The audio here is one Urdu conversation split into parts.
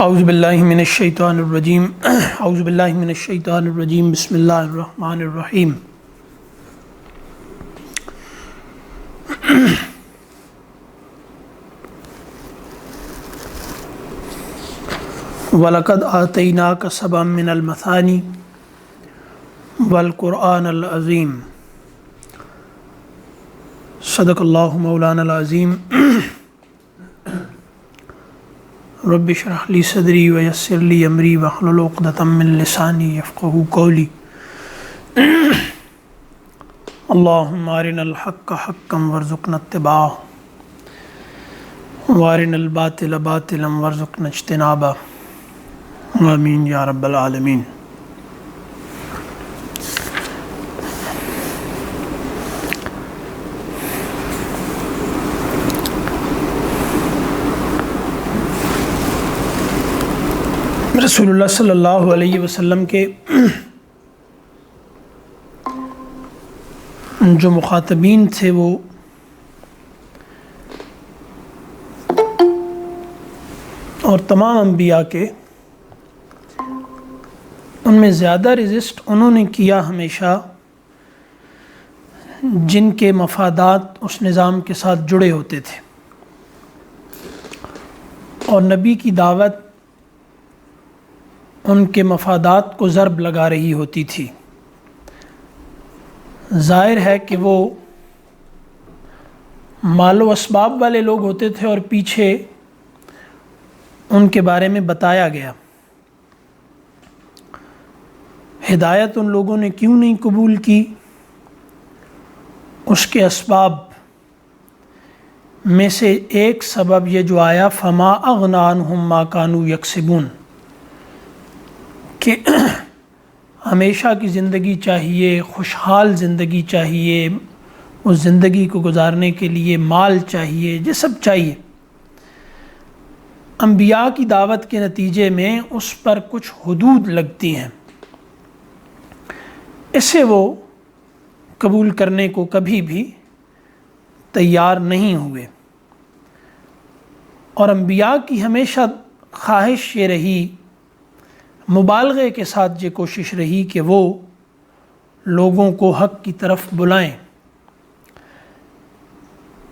اعوذ باللہ من الشیطان الرجیم اعوذ باللہ من الشیطان الرجیم بسم اللہ الرحمن الرحیم وَلَقَدْ آتَيْنَاكَ سَبْعًا مِنَ الْمَثَانِي وَالْقُرْآنَ الْعَظِيمِ صدق اللہ مولانا العظیم رب اشرح لی صدری ویسر لی امری واحلل عقدۃ من لسانی یفقہوا قولی اللہم ارنا الحق حقا وارزقنا اتباعہ وارنا الباطل باطلا وارزقنا اجتنابہ آمین یا رب العالمین۔ رسول اللہ صلی اللہ علیہ وسلم کے جو مخاطبین تھے وہ اور تمام انبیاء کے ان میں زیادہ رزسٹ انہوں نے کیا ہمیشہ جن کے مفادات اس نظام کے ساتھ جڑے ہوتے تھے، اور نبی کی دعوت ان کے مفادات کو ضرب لگا رہی ہوتی تھی۔ ظاہر ہے کہ وہ مال و اسباب والے لوگ ہوتے تھے اور پیچھے ان کے بارے میں بتایا گیا۔ ہدایت ان لوگوں نے کیوں نہیں قبول کی، اس کے اسباب میں سے ایک سبب یہ جو آیا فما اغنی عنہم ما کانوا یکسبون، کہ ہمیشہ کی زندگی چاہیے، خوشحال زندگی چاہیے، اس زندگی کو گزارنے کے لیے مال چاہیے، یہ سب چاہیے۔ انبیاء کی دعوت کے نتیجے میں اس پر کچھ حدود لگتی ہیں، اسے وہ قبول کرنے کو کبھی بھی تیار نہیں ہوئے، اور انبیاء کی ہمیشہ خواہش یہ رہی، مبالغے کے ساتھ یہ کوشش رہی کہ وہ لوگوں کو حق کی طرف بلائیں،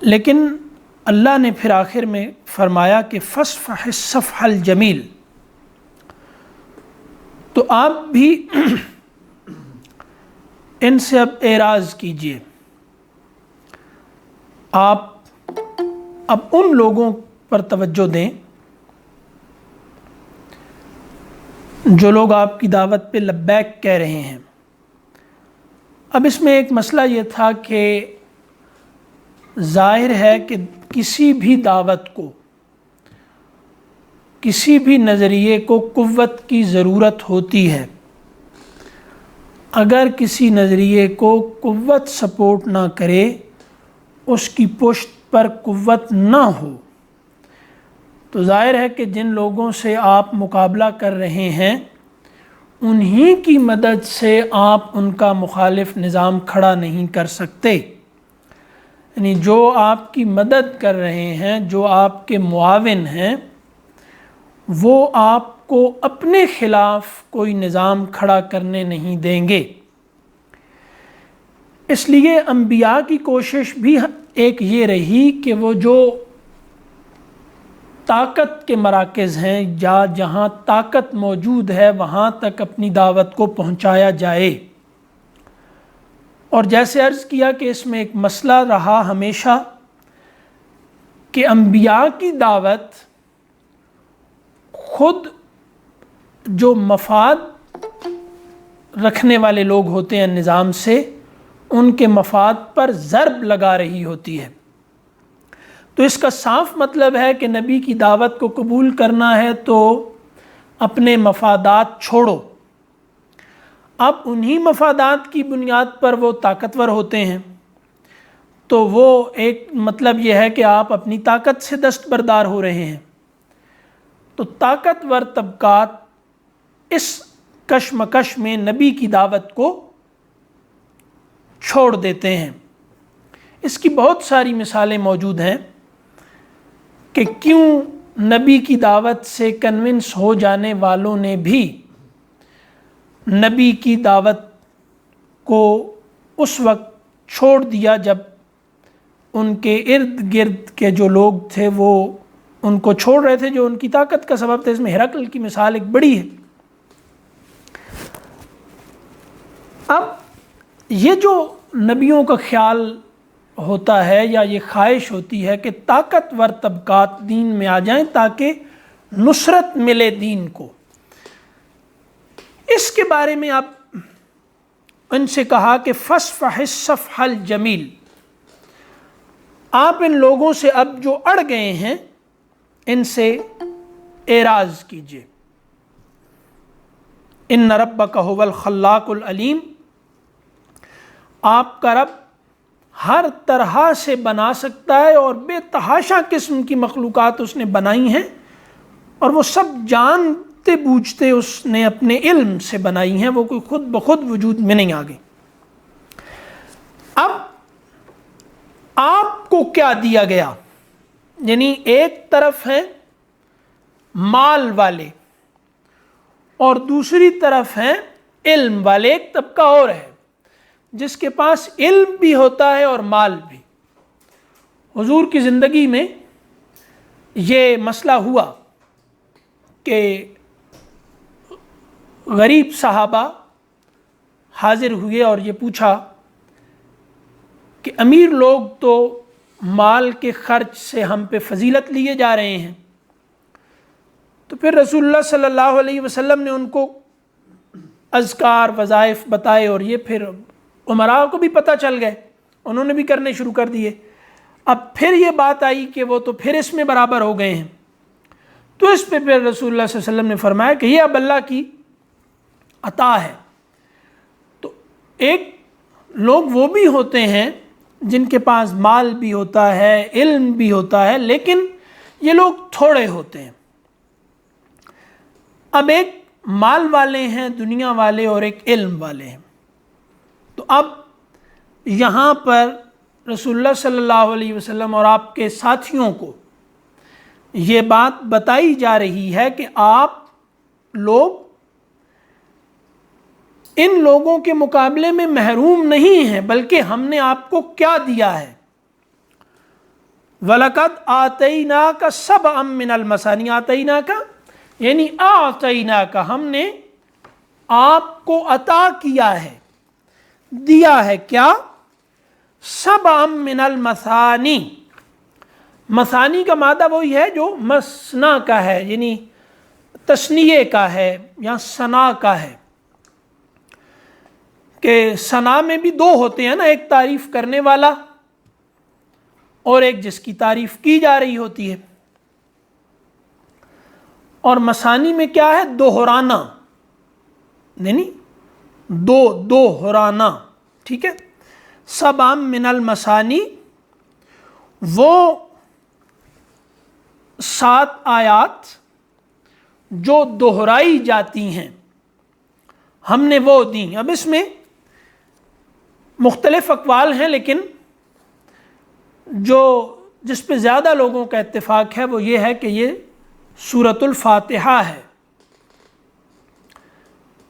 لیکن اللہ نے پھر آخر میں فرمایا کہ فاصفح الصفح الجمیل، تو آپ بھی ان سے اب اعراض کیجئے، آپ اب ان لوگوں پر توجہ دیں جو لوگ آپ کی دعوت پہ لبیک کہہ رہے ہیں۔ اب اس میں ایک مسئلہ یہ تھا کہ ظاہر ہے کہ کسی بھی دعوت کو، کسی بھی نظریے کو قوت کی ضرورت ہوتی ہے۔ اگر کسی نظریے کو قوت سپورٹ نہ کرے، اس کی پشت پر قوت نہ ہو، تو ظاہر ہے کہ جن لوگوں سے آپ مقابلہ کر رہے ہیں انہی کی مدد سے آپ ان کا مخالف نظام کھڑا نہیں کر سکتے۔ یعنی جو آپ کی مدد کر رہے ہیں، جو آپ کے معاون ہیں، وہ آپ کو اپنے خلاف کوئی نظام کھڑا کرنے نہیں دیں گے۔ اس لیے انبیاء کی کوشش بھی ایک یہ رہی کہ وہ جو طاقت کے مراکز ہیں یا جہاں طاقت موجود ہے وہاں تک اپنی دعوت کو پہنچایا جائے۔ اور جیسے عرض کیا کہ اس میں ایک مسئلہ رہا ہمیشہ کہ انبیاء کی دعوت خود جو مفاد رکھنے والے لوگ ہوتے ہیں نظام سے، ان کے مفاد پر ضرب لگا رہی ہوتی ہے۔ تو اس کا صاف مطلب ہے کہ نبی کی دعوت کو قبول کرنا ہے تو اپنے مفادات چھوڑو۔ اب انہی مفادات کی بنیاد پر وہ طاقتور ہوتے ہیں، تو وہ ایک مطلب یہ ہے کہ آپ اپنی طاقت سے دستبردار ہو رہے ہیں۔ تو طاقتور طبقات اس کشمکش میں نبی کی دعوت کو چھوڑ دیتے ہیں۔ اس کی بہت ساری مثالیں موجود ہیں کہ کیوں نبی کی دعوت سے کنونس ہو جانے والوں نے بھی نبی کی دعوت کو اس وقت چھوڑ دیا جب ان کے ارد گرد کے جو لوگ تھے وہ ان کو چھوڑ رہے تھے، جو ان کی طاقت کا سبب تھا۔ اس میں ہرقل کی مثال ایک بڑی ہے۔ اب یہ جو نبیوں کا خیال ہوتا ہے یا یہ خواہش ہوتی ہے کہ طاقتور طبقات دین میں آ جائیں تاکہ نصرت ملے دین کو، اس کے بارے میں اب ان سے کہا کہ فاصفح الصفح الجمیل، آپ ان لوگوں سے اب جو اڑ گئے ہیں ان سے اعراض کیجیے۔ ان ربک هو الخلاق العلیم، آپ کا رب ہر طرح سے بنا سکتا ہے اور بے تحاشا قسم کی مخلوقات اس نے بنائی ہیں، اور وہ سب جانتے بوجھتے اس نے اپنے علم سے بنائی ہیں، وہ کوئی خود بخود وجود میں نہیں آ گئی۔ اب آپ کو کیا دیا گیا؟ یعنی ایک طرف ہیں مال والے اور دوسری طرف ہیں علم والے، ایک طبقہ اور ہے جس کے پاس علم بھی ہوتا ہے اور مال بھی۔ حضور کی زندگی میں یہ مسئلہ ہوا کہ غریب صحابہ حاضر ہوئے اور یہ پوچھا کہ امیر لوگ تو مال کے خرچ سے ہم پہ فضیلت لیے جا رہے ہیں، تو پھر رسول اللہ صلی اللہ علیہ وسلم نے ان کو اذکار وظائف بتائے، اور یہ پھر عمراء کو بھی پتہ چل گئے، انہوں نے بھی کرنے شروع کر دیے۔ اب پھر یہ بات آئی کہ وہ تو پھر اس میں برابر ہو گئے ہیں، تو اس پہ پھر رسول اللہ صلی اللہ علیہ وسلم نے فرمایا کہ یہ اب اللہ کی عطا ہے۔ تو ایک لوگ وہ بھی ہوتے ہیں جن کے پاس مال بھی ہوتا ہے، علم بھی ہوتا ہے، لیکن یہ لوگ تھوڑے ہوتے ہیں۔ اب ایک مال والے ہیں دنیا والے اور ایک علم والے ہیں، تو اب یہاں پر رسول اللہ صلی اللہ علیہ وسلم اور آپ کے ساتھیوں کو یہ بات بتائی جا رہی ہے کہ آپ لوگ ان لوگوں کے مقابلے میں محروم نہیں ہیں، بلکہ ہم نے آپ کو کیا دیا ہے۔ وَلَقَدْ آتَيْنَاكَ سَبْعًا مِّنَ الْمَثَانِي، آتَيْنَاكَ یعنی آتَيْنَاكَ، ہم نے آپ کو عطا کیا ہے، دیا ہے کیا؟ سبعًا من المثانی، مثانی کا مادہ وہی ہے جو مثنا کا ہے، یعنی تثنیے کا ہے یا ثنا کا ہے، کہ ثنا میں بھی دو ہوتے ہیں نا، ایک تعریف کرنے والا اور ایک جس کی تعریف کی جا رہی ہوتی ہے۔ اور مثانی میں کیا ہے؟ دوہرانا، یعنی دوہرانا، ٹھیک ہے۔ سبعًا من المثانی، وہ 7 آیات جو دہرائی جاتی ہیں ہم نے وہ دیں۔ اب اس میں مختلف اقوال ہیں، لیکن جس پہ زیادہ لوگوں کا اتفاق ہے وہ یہ ہے کہ یہ سورۃ الفاتحہ ہے،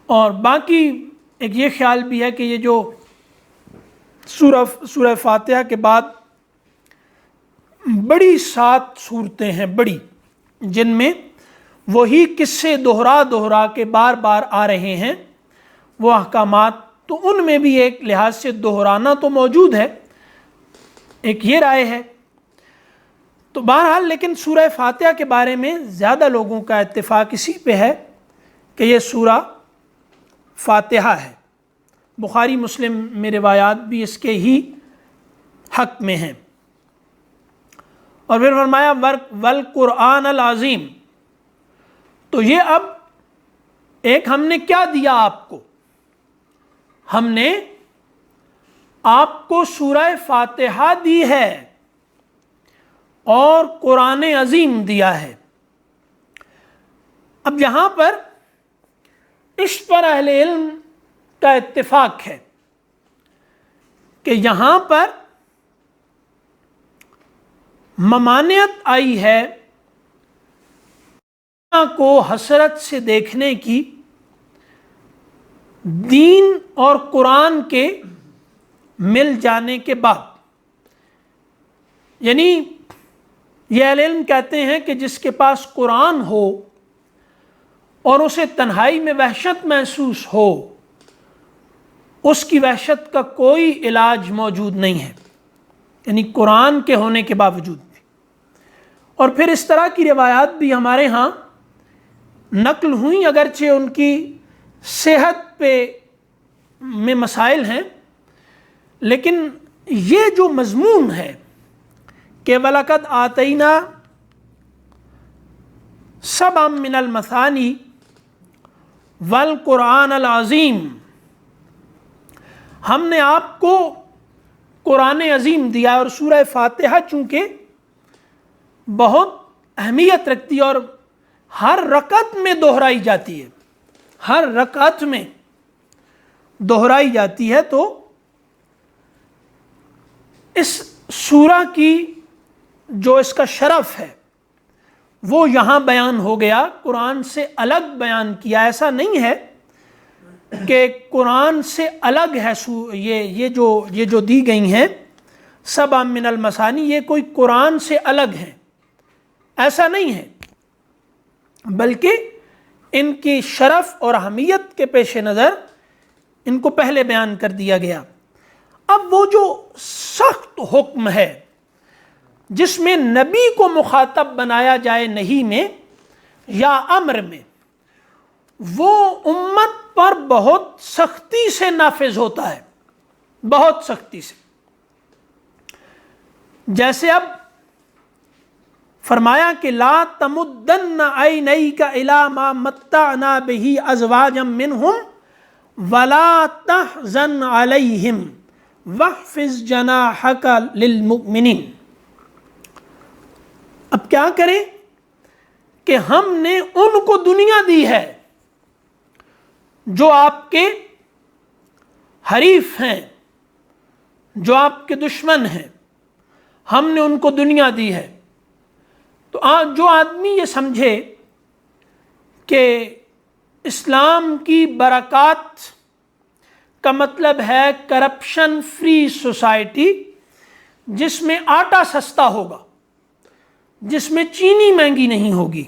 اور باقی ایک یہ خیال بھی ہے کہ یہ جو سورہ فاتحہ کے بعد بڑی 7 صورتیں ہیں بڑی، جن میں وہی قصے دوہرا کے بار بار آ رہے ہیں وہ احکامات، تو ان میں بھی ایک لحاظ سے دہرانا تو موجود ہے، ایک یہ رائے ہے۔ تو بہرحال لیکن سورہ فاتحہ کے بارے میں زیادہ لوگوں کا اتفاق اسی پہ ہے کہ یہ سورہ فاتحہ ہے۔ بخاری مسلم میں روایات بھی اس کے ہی حق میں ہیں۔ اور پھر فرمایا والقرآن العظیم، تو یہ اب ایک ہم نے کیا دیا آپ کو؟ ہم نے آپ کو سورہ فاتحہ دی ہے اور قرآن عظیم دیا ہے۔ اب یہاں پر اس پر اہل علم کا اتفاق ہے کہ یہاں پر ممانعت آئی ہے کو حسرت سے دیکھنے کی دین اور قرآن کے مل جانے کے بعد. یعنی یہ اہل علم کہتے ہیں کہ جس کے پاس قرآن ہو اور اسے تنہائی میں وحشت محسوس ہو، اس کی وحشت کا کوئی علاج موجود نہیں ہے، یعنی قرآن کے ہونے کے باوجود بھی. اور پھر اس طرح کی روایات بھی ہمارے ہاں نقل ہوئیں، اگرچہ ان کی صحت میں مسائل ہیں، لیکن یہ جو مضمون ہے کہ وَلَقَدْ آتَيْنَا سَبْعًا مِّنَ الْمَثَانِي وَالْقُرْآنَ الْعَظِيمِ، ہم نے آپ کو قرآن عظیم دیا. اور سورہ فاتحہ چونکہ بہت اہمیت رکھتی ہے اور ہر رکعت میں دہرائی جاتی ہے، ہر رکعت میں دہرائی جاتی ہے، تو اس سورہ کی جو اس کا شرف ہے وہ یہاں بیان ہو گیا، قرآن سے الگ بیان کیا. ایسا نہیں ہے کہ قرآن سے الگ ہے یہ جو دی گئی ہیں سبع من المثانی، یہ کوئی قرآن سے الگ ہے، ایسا نہیں ہے، بلکہ ان کی شرف اور اہمیت کے پیش نظر ان کو پہلے بیان کر دیا گیا. اب وہ جو سخت حکم ہے جس میں نبی کو مخاطب بنایا جائے نہیں میں یا امر میں، وہ امت پر بہت سختی سے نافذ ہوتا ہے، بہت سختی سے. جیسے اب فرمایا کہ لا تمدن عینیک الی ما متعنا بہ ازواجا منہم ولا تحزن علیہم واخفض جناحک للمؤمنین. اب کیا کریں کہ ہم نے ان کو دنیا دی ہے جو آپ کے حریف ہیں، جو آپ کے دشمن ہیں، ہم نے ان کو دنیا دی ہے. تو جو آدمی یہ سمجھے کہ اسلام کی برکات کا مطلب ہے کرپشن فری سوسائٹی جس میں آٹا سستا ہوگا، جس میں چینی مہنگی نہیں ہوگی،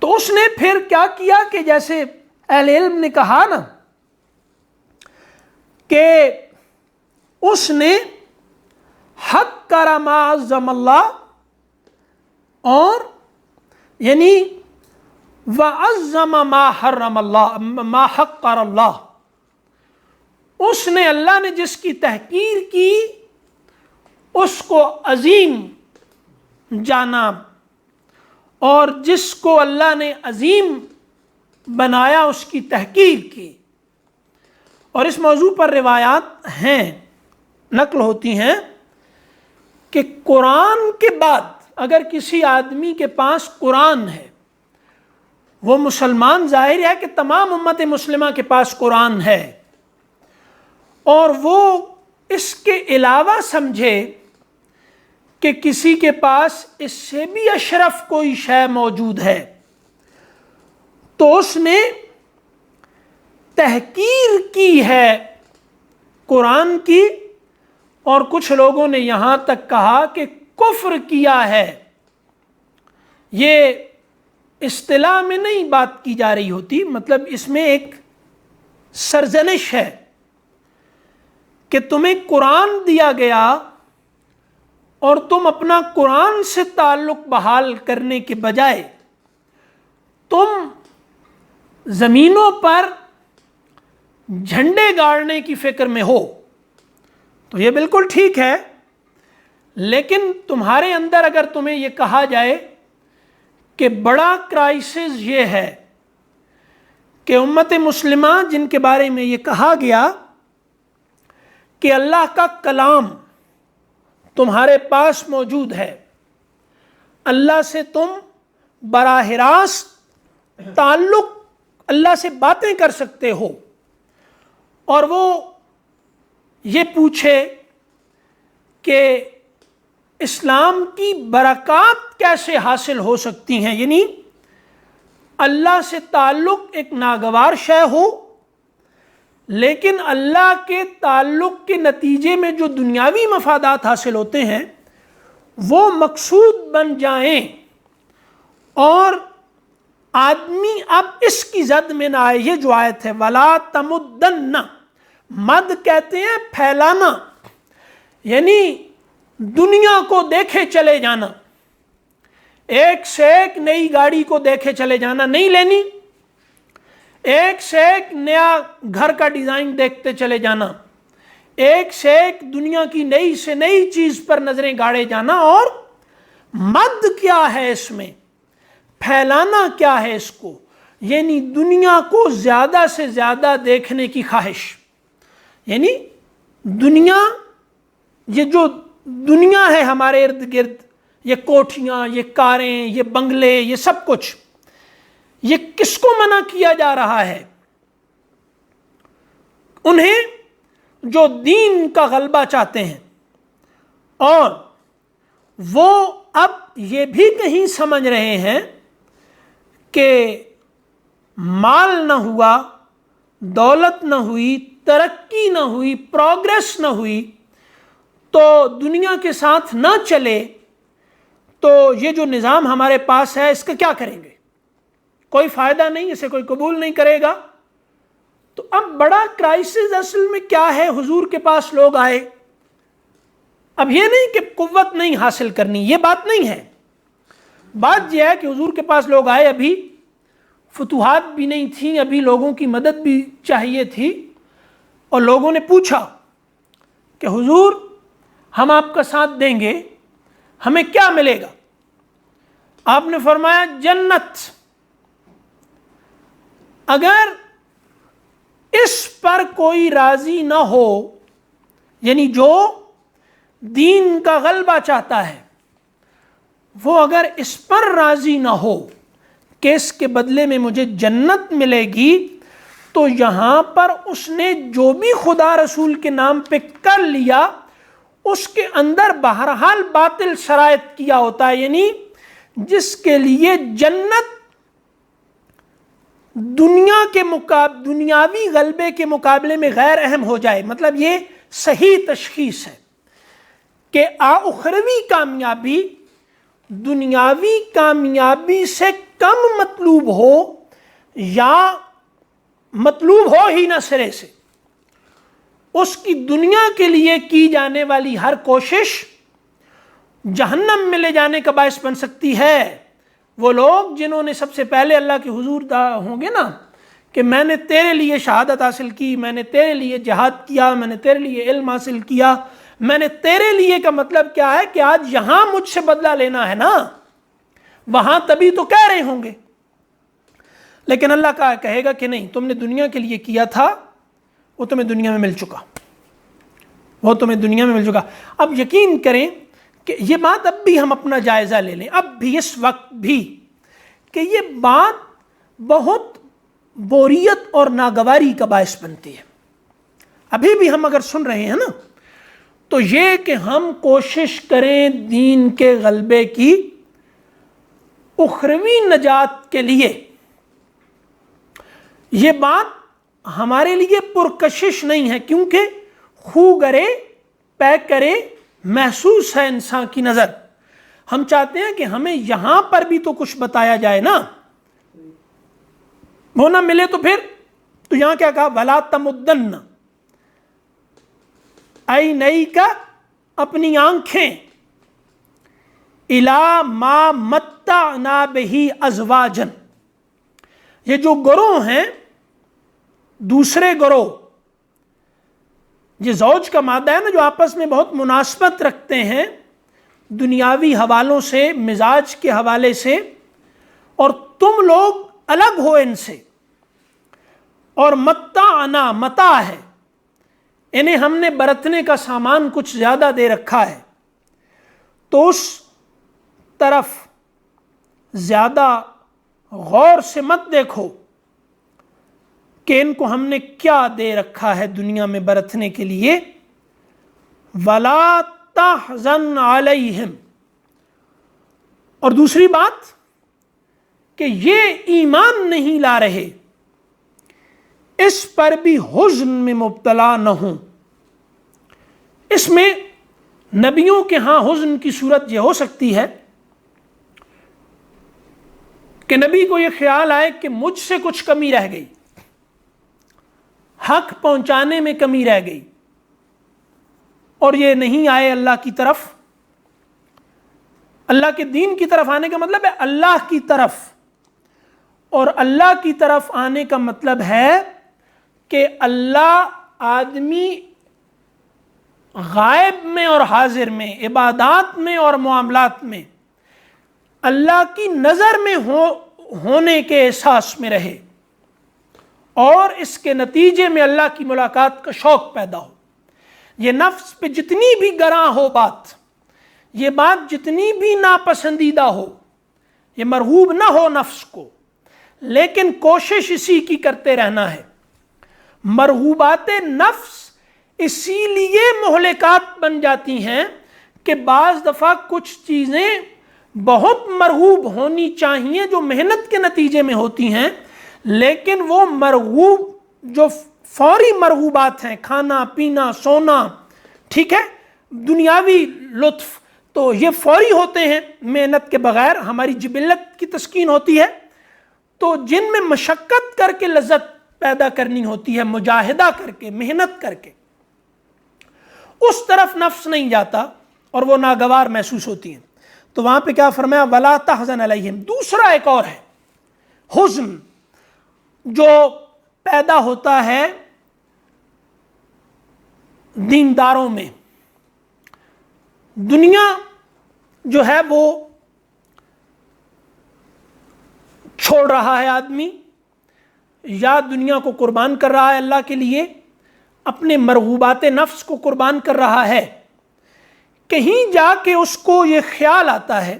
تو اس نے پھر کیا کیا کہ جیسے اہل علم نے کہا نا کہ اس نے حق کرا ما عظم اللہ، اور یعنی وعظم ما حرم اللہ ما حقر اللہ، اس نے اللہ نے جس کی تحقیر کی اس کو عظیم جانا، اور جس کو اللہ نے عظیم بنایا اس کی تحقیر کی. اور اس موضوع پر روایات ہیں، نقل ہوتی ہیں کہ قرآن کے بعد اگر کسی آدمی کے پاس قرآن ہے، وہ مسلمان، ظاہر ہے کہ تمام امت مسلمہ کے پاس قرآن ہے، اور وہ اس کے علاوہ سمجھے کہ کسی کے پاس اس سے بھی اشرف کوئی شے موجود ہے، تو اس نے تحقیر کی ہے قرآن کی. اور کچھ لوگوں نے یہاں تک کہا کہ کفر کیا ہے. یہ اصطلاح میں نہیں بات کی جا رہی ہوتی، مطلب اس میں ایک سرزنش ہے کہ تمہیں قرآن دیا گیا اور تم اپنا قرآن سے تعلق بحال کرنے کے بجائے تم زمینوں پر جھنڈے گاڑنے کی فکر میں ہو. تو یہ بالکل ٹھیک ہے، لیکن تمہارے اندر اگر تمہیں یہ کہا جائے کہ بڑا کرائسس یہ ہے کہ امت مسلمہ جن کے بارے میں یہ کہا گیا کہ اللہ کا کلام تمہارے پاس موجود ہے، اللہ سے تم براہ راست تعلق، اللہ سے باتیں کر سکتے ہو، اور وہ یہ پوچھے کہ اسلام کی برکات کیسے حاصل ہو سکتی ہیں، یعنی اللہ سے تعلق ایک ناگوار شے ہو، لیکن اللہ کے تعلق کے نتیجے میں جو دنیاوی مفادات حاصل ہوتے ہیں وہ مقصود بن جائیں، اور آدمی اب اس کی زد میں نہ آئے۔ یہ جو آیت ہے وَلَا تَمُدَّنَّ، مد کہتے ہیں پھیلانا، یعنی دنیا کو دیکھے چلے جانا، ایک سے ایک نئی گاڑی کو دیکھے چلے جانا، نہیں لینی، ایک سے ایک نیا گھر کا ڈیزائن دیکھتے چلے جانا، ایک سے ایک دنیا کی نئی سے نئی چیز پر نظریں گاڑے جانا۔ اور مد کیا ہے اس میں، پھیلانا کیا ہے اس کو، یعنی دنیا کو زیادہ سے زیادہ دیکھنے کی خواہش، یعنی دنیا، یہ جو دنیا ہے ہمارے ارد گرد، یہ کوٹھیاں، یہ کاریں، یہ بنگلے، یہ سب کچھ، یہ کس کو منع کیا جا رہا ہے؟ انہیں جو دین کا غلبہ چاہتے ہیں، اور وہ اب یہ بھی کہیں سمجھ رہے ہیں کہ مال نہ ہوا، دولت نہ ہوئی، ترقی نہ ہوئی، پروگریس نہ ہوئی، تو دنیا کے ساتھ نہ چلے تو یہ جو نظام ہمارے پاس ہے اس کا کیا کریں گے؟ کوئی فائدہ نہیں، اسے کوئی قبول نہیں کرے گا۔ تو اب بڑا کرائسس اصل میں کیا ہے؟ حضور کے پاس لوگ آئے، اب یہ نہیں کہ قوت نہیں حاصل کرنی، یہ بات نہیں ہے، بات یہ ہے کہ حضور کے پاس لوگ آئے، ابھی فتوحات بھی نہیں تھیں، ابھی لوگوں کی مدد بھی چاہیے تھی، اور لوگوں نے پوچھا کہ حضور ہم آپ کا ساتھ دیں گے، ہمیں کیا ملے گا؟ آپ نے فرمایا جنت۔ اگر اس پر کوئی راضی نہ ہو، یعنی جو دین کا غلبہ چاہتا ہے وہ اگر اس پر راضی نہ ہو کہ اس کے بدلے میں مجھے جنت ملے گی، تو یہاں پر اس نے جو بھی خدا رسول کے نام پہ کر لیا اس کے اندر بہرحال باطل شرائط کیا ہوتا ہے، یعنی جس کے لیے جنت دنیا کے دنیاوی غلبے کے مقابلے میں غیر اہم ہو جائے، مطلب یہ صحیح تشخیص ہے کہ اخروی کامیابی دنیاوی کامیابی سے کم مطلوب ہو یا مطلوب ہو ہی نہ سرے سے، اس کی دنیا کے لیے کی جانے والی ہر کوشش جہنم میں لے جانے کا باعث بن سکتی ہے۔ وہ لوگ جنہوں نے سب سے پہلے اللہ کے حضور ہوں گے نا کہ میں نے تیرے لیے شہادت حاصل کی، میں نے تیرے لیے جہاد کیا، میں نے تیرے لیے علم حاصل کیا، میں نے تیرے لیے کا مطلب کیا ہے کہ آج یہاں مجھ سے بدلہ لینا ہے نا، وہاں تبھی تو کہہ رہے ہوں گے۔ لیکن اللہ کا کہے گا کہ نہیں، تم نے دنیا کے لیے کیا تھا، وہ تمہیں دنیا میں مل چکا، وہ تمہیں دنیا میں مل چکا۔ اب یقین کریں کہ یہ بات اب بھی ہم اپنا جائزہ لے لیں، اب بھی اس وقت بھی، کہ یہ بات بہت بوریت اور ناگواری کا باعث بنتی ہے۔ ابھی بھی ہم اگر سن رہے ہیں نا تو یہ کہ ہم کوشش کریں دین کے غلبے کی اخروی نجات کے لیے، یہ بات ہمارے لیے پرکشش نہیں ہے، کیونکہ خو گرے پے کرے محسوس ہے انسان کی نظر۔ ہم چاہتے ہیں کہ ہمیں یہاں پر بھی تو کچھ بتایا جائے نا، وہ نہ ملے تو پھر تو یہاں کیا کہا وَلَا تَمُدَّنَّ، اے نئی کا اپنی آنکھیں اِلَى مَا مَتَّعْنَا بِهِ أَزْوَاجًا، یہ جو گروہ ہیں دوسرے گروہ، یہ زوج کا مادہ ہے نا جو آپس میں بہت مناسبت رکھتے ہیں دنیاوی حوالوں سے، مزاج کے حوالے سے، اور تم لوگ الگ ہو ان سے، اور متعنا متاع ہے، انہیں ہم نے برتنے کا سامان کچھ زیادہ دے رکھا ہے، تو اس طرف زیادہ غور سے مت دیکھو کہ ان کو ہم نے کیا دے رکھا ہے دنیا میں برتنے کے لیے۔ وَلَا تَحْزَنْ عَلَيْهِمْ، اور دوسری بات کہ یہ ایمان نہیں لا رہے اس پر بھی حزن میں مبتلا نہ ہوں۔ اس میں نبیوں کے ہاں حزن کی صورت یہ ہو سکتی ہے کہ نبی کو یہ خیال آئے کہ مجھ سے کچھ کمی رہ گئی، حق پہنچانے میں کمی رہ گئی، اور یہ نہیں آئے اللہ کی طرف۔ اللہ کے دین کی طرف آنے کا مطلب ہے اللہ کی طرف، اور اللہ کی طرف آنے کا مطلب ہے کہ اللہ آدمی غائب میں اور حاضر میں، عبادات میں اور معاملات میں اللہ کی نظر میں ہونے کے احساس میں رہے، اور اس کے نتیجے میں اللہ کی ملاقات کا شوق پیدا ہو۔ یہ نفس پہ جتنی بھی گراں ہو بات، یہ بات جتنی بھی ناپسندیدہ ہو، یہ مرغوب نہ ہو نفس کو، لیکن کوشش اسی کی کرتے رہنا ہے۔ مرغوبات نفس اسی لیے مہلکات بن جاتی ہیں کہ بعض دفعہ کچھ چیزیں بہت مرغوب ہونی چاہیے جو محنت کے نتیجے میں ہوتی ہیں، لیکن وہ مرغوب جو فوری مرغوبات ہیں، کھانا پینا سونا، ٹھیک ہے، دنیاوی لطف، تو یہ فوری ہوتے ہیں، محنت کے بغیر ہماری جبلت کی تسکین ہوتی ہے۔ تو جن میں مشقت کر کے لذت پیدا کرنی ہوتی ہے، مجاہدہ کر کے، محنت کر کے، اس طرف نفس نہیں جاتا اور وہ ناگوار محسوس ہوتی ہیں۔ تو وہاں پہ کیا فرمایا؟ وَلَا تَحْزَنْ عَلَيْهِمْ۔ دوسرا ایک اور ہے حزن جو پیدا ہوتا ہے دینداروں میں۔ دنیا جو ہے وہ چھوڑ رہا ہے آدمی، یا دنیا کو قربان کر رہا ہے اللہ کے لیے، اپنے مرغوبات نفس کو قربان کر رہا ہے، کہیں جا کے اس کو یہ خیال آتا ہے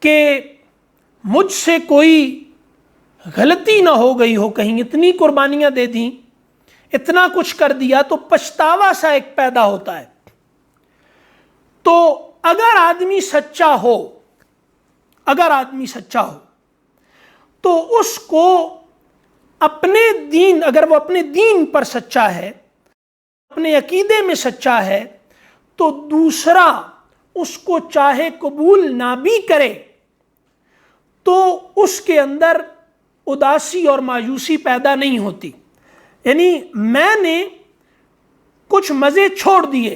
کہ مجھ سے کوئی غلطی نہ ہو گئی ہو، کہیں اتنی قربانیاں دے دیں، اتنا کچھ کر دیا، تو پچھتاوا سا ایک پیدا ہوتا ہے۔ تو اگر آدمی سچا ہو، تو اس کو اپنے دین، اگر وہ اپنے دین پر سچا ہے، اپنے عقیدے میں سچا ہے، تو دوسرا اس کو چاہے قبول نہ بھی کرے تو اس کے اندر اداسی اور مایوسی پیدا نہیں ہوتی۔ یعنی میں نے کچھ مزے چھوڑ دیے،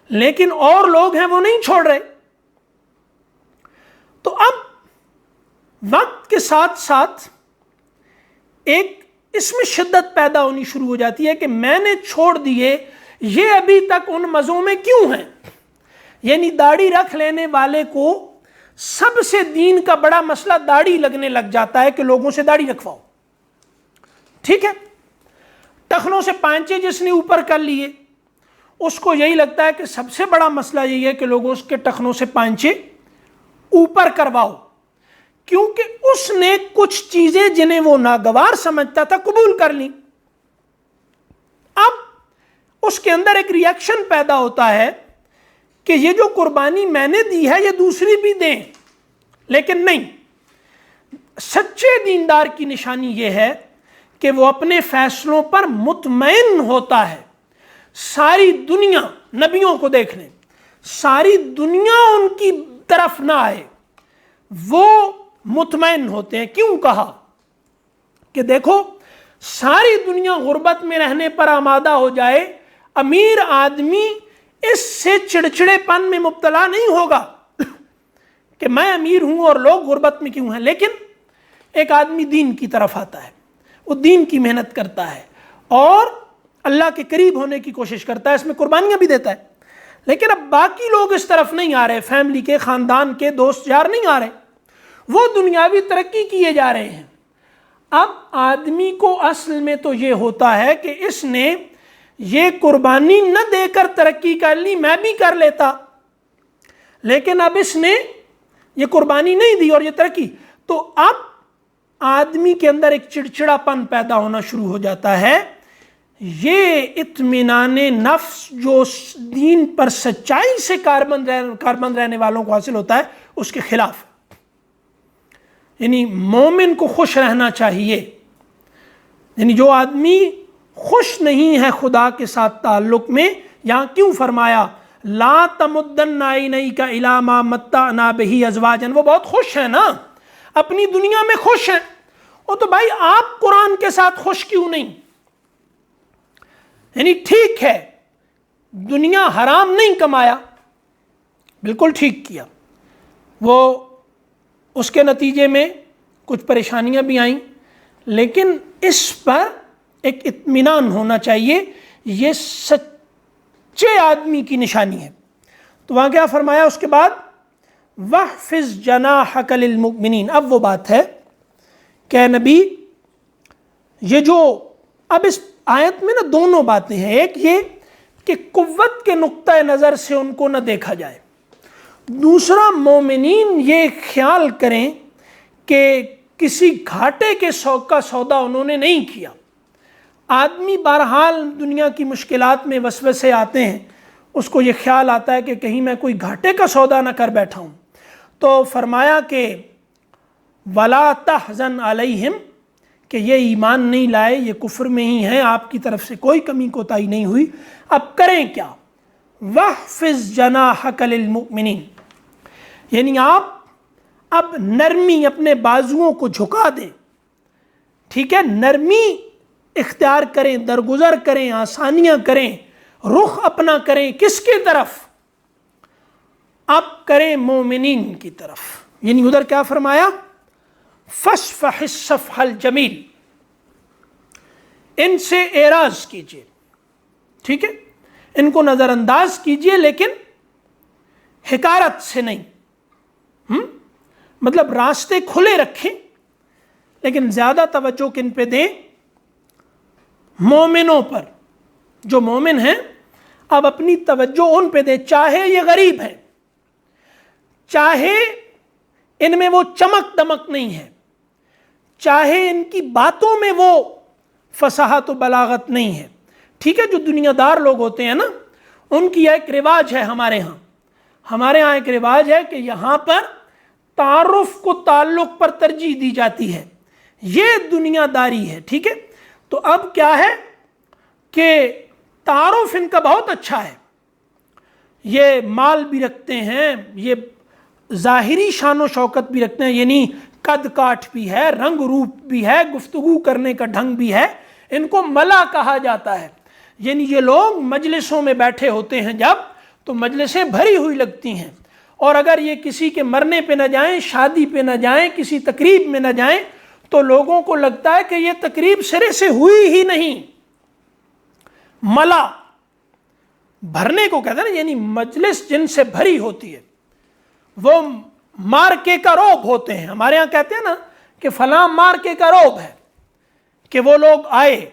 لیکن اور لوگ ہیں وہ نہیں چھوڑ رہے۔ تو اب وقت کے ساتھ ساتھ ایک اس میں شدت پیدا ہونی شروع ہو جاتی ہے کہ میں نے چھوڑ دیے، یہ ابھی تک ان مزوں میں کیوں ہیں؟ یعنی داڑھی رکھ لینے والے کو سب سے دین کا بڑا مسئلہ داڑھی لگنے لگ جاتا ہے کہ لوگوں سے داڑھی رکھواؤ، ٹھیک ہے۔ ٹخنوں سے پانچے جس نے اوپر کر لیے، اس کو یہی لگتا ہے کہ سب سے بڑا مسئلہ یہی ہے کہ لوگوں اس کے ٹخنوں سے پانچے اوپر کرواؤ، کیونکہ اس نے کچھ چیزیں جنہیں وہ ناگوار سمجھتا تھا قبول کر لیں۔ اب اس کے اندر ایک ری ایکشن پیدا ہوتا ہے کہ یہ جو قربانی میں نے دی ہے یہ دوسری بھی دیں، لیکن نہیں۔ سچے دیندار کی نشانی یہ ہے کہ وہ اپنے فیصلوں پر مطمئن ہوتا ہے۔ ساری دنیا، نبیوں کو دیکھ لیں، ساری دنیا ان کی طرف نہ آئے، وہ مطمئن ہوتے ہیں۔ کیوں کہا؟ کہ دیکھو ساری دنیا غربت میں رہنے پر آمادہ ہو جائے، امیر آدمی اس سے چڑچڑے پن میں مبتلا نہیں ہوگا کہ میں امیر ہوں اور لوگ غربت میں کیوں ہیں۔ لیکن ایک آدمی دین کی طرف آتا ہے، وہ دین کی محنت کرتا ہے اور اللہ کے قریب ہونے کی کوشش کرتا ہے، اس میں قربانیاں بھی دیتا ہے، لیکن اب باقی لوگ اس طرف نہیں آ رہے، فیملی کے، خاندان کے، دوست یار نہیں آ رہے، وہ دنیاوی ترقی کیے جا رہے ہیں۔ اب آدمی کو اصل میں تو یہ ہوتا ہے کہ اس نے یہ قربانی نہ دے کر ترقی کر لی، میں بھی کر لیتا، لیکن اب اس نے یہ قربانی نہیں دی اور یہ ترقی، تو اب آدمی کے اندر ایک چڑچڑا پن پیدا ہونا شروع ہو جاتا ہے۔ یہ اطمینان نفس جو دین پر سچائی سے کاربند رہنے والوں کو حاصل ہوتا ہے، اس کے خلاف۔ یعنی مومن کو خوش رہنا چاہیے. یعنی جو آدمی خوش نہیں ہے خدا کے ساتھ تعلق میں، یہاں کیوں فرمایا لا تمدن عینیک الی ما متعنا بہ ازواجا، وہ بہت خوش ہے نا، اپنی دنیا میں خوش ہیں. وہ تو بھائی آپ قرآن کے ساتھ خوش کیوں نہیں؟ یعنی ٹھیک ہے دنیا حرام نہیں کمایا، بالکل ٹھیک کیا، وہ اس کے نتیجے میں کچھ پریشانیاں بھی آئیں، لیکن اس پر ایک اطمینان ہونا چاہیے، یہ سچے آدمی کی نشانی ہے. تو وہاں کیا فرمایا اس کے بعد وَاحْفِظْ جَنَاحَكَ لِلْمُؤْمِنِينَ. اب وہ بات ہے کہ نبی یہ جو اب اس آیت میں نا دونوں باتیں ہیں، ایک یہ کہ قوت کے نقطہ نظر سے ان کو نہ دیکھا جائے، دوسرا مومنین یہ خیال کریں کہ کسی گھاٹے کے کا سودا انہوں نے نہیں کیا. آدمی بہرحال دنیا کی مشکلات میں وسوسے آتے ہیں، اس کو یہ خیال آتا ہے کہ کہیں میں کوئی گھاٹے کا سودا نہ کر بیٹھا ہوں. تو فرمایا کہ وَلَا تَحْزَنْ عَلَيْهِمْ، کہ یہ ایمان نہیں لائے، یہ کفر میں ہی ہیں، آپ کی طرف سے کوئی کمی کوتاہی نہیں ہوئی. اب کریں کیا؟ وَاحْفِظْ جَنَاحَكَ لِلْمُؤْمِنِينَ، یعنی آپ اب نرمی اپنے بازوؤں کو جھکا دیں، ٹھیک ہے، نرمی اختیار کریں، درگزر کریں، آسانیاں کریں، رخ اپنا کریں کس کی طرف؟ اب کریں مومنین کی طرف. یعنی ادھر کیا فرمایا فَاصْفَحِ الصَّفْحَ الْجَمِيلَ، ان سے اعراض کیجئے، ٹھیک ہے، ان کو نظر انداز کیجئے لیکن حقارت سے نہیں. مطلب راستے کھلے رکھیں لیکن زیادہ توجہ کن پہ دیں؟ مومنوں پر. جو مومن ہیں اب اپنی توجہ ان پہ دیں، چاہے یہ غریب ہیں، چاہے ان میں وہ چمک دمک نہیں ہے، چاہے ان کی باتوں میں وہ فصاحت و بلاغت نہیں ہے. ٹھیک ہے، جو دنیا دار لوگ ہوتے ہیں نا، ان کی ایک رواج ہے ہمارے ہاں ایک رواج ہے کہ یہاں پر تعارف کو تعلق پر ترجیح دی جاتی ہے، یہ دنیا داری ہے. ٹھیک ہے، تو اب کیا ہے کہ تعارف ان کا بہت اچھا ہے، یہ مال بھی رکھتے ہیں، یہ ظاہری شان و شوکت بھی رکھتے ہیں، یعنی قد کاٹ بھی ہے، رنگ روپ بھی ہے، گفتگو کرنے کا ڈھنگ بھی ہے. ان کو ملا کہا جاتا ہے. یعنی یہ لوگ مجلسوں میں بیٹھے ہوتے ہیں جب، تو مجلسیں بھری ہوئی لگتی ہیں، اور اگر یہ کسی کے مرنے پہ نہ جائیں، شادی پہ نہ جائیں، کسی تقریب میں نہ جائیں، تو لوگوں کو لگتا ہے کہ یہ تقریب سرے سے ہوئی ہی نہیں. ملا بھرنے کو کہتے ہیں نا، یعنی مجلس جن سے بھری ہوتی ہے، وہ مارکے کا روب ہوتے ہیں. ہمارے ہاں کہتے ہیں نا کہ فلاں مارکے کا روب ہے، کہ وہ لوگ آئے،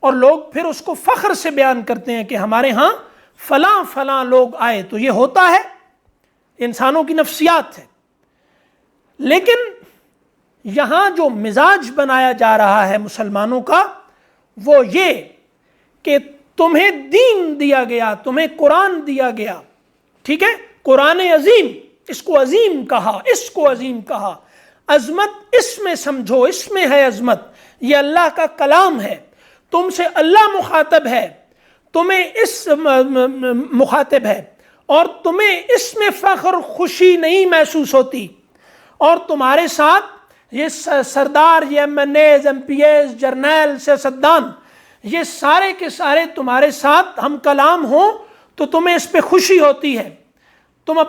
اور لوگ پھر اس کو فخر سے بیان کرتے ہیں کہ ہمارے ہاں فلاں فلاں لوگ آئے. تو یہ ہوتا ہے، انسانوں کی نفسیات ہے. لیکن یہاں جو مزاج بنایا جا رہا ہے مسلمانوں کا، وہ یہ کہ تمہیں دین دیا گیا، تمہیں قرآن دیا گیا، ٹھیک ہے، قرآن عظیم، اس کو عظیم کہا، اس کو عظیم کہا. عظمت اس میں سمجھو، اس میں ہے عظمت. یہ اللہ کا کلام ہے، تم سے اللہ مخاطب ہے، تمہیں اس مخاطب ہے، اور تمہیں اس میں فخر خوشی نہیں محسوس ہوتی. اور تمہارے ساتھ یہ سردار، یہ MNAs، MPAs، جرنیل، سیاستدان، یہ سارے کے سارے تمہارے ساتھ ہم کلام ہوں تو تمہیں اس پہ خوشی ہوتی ہے. تم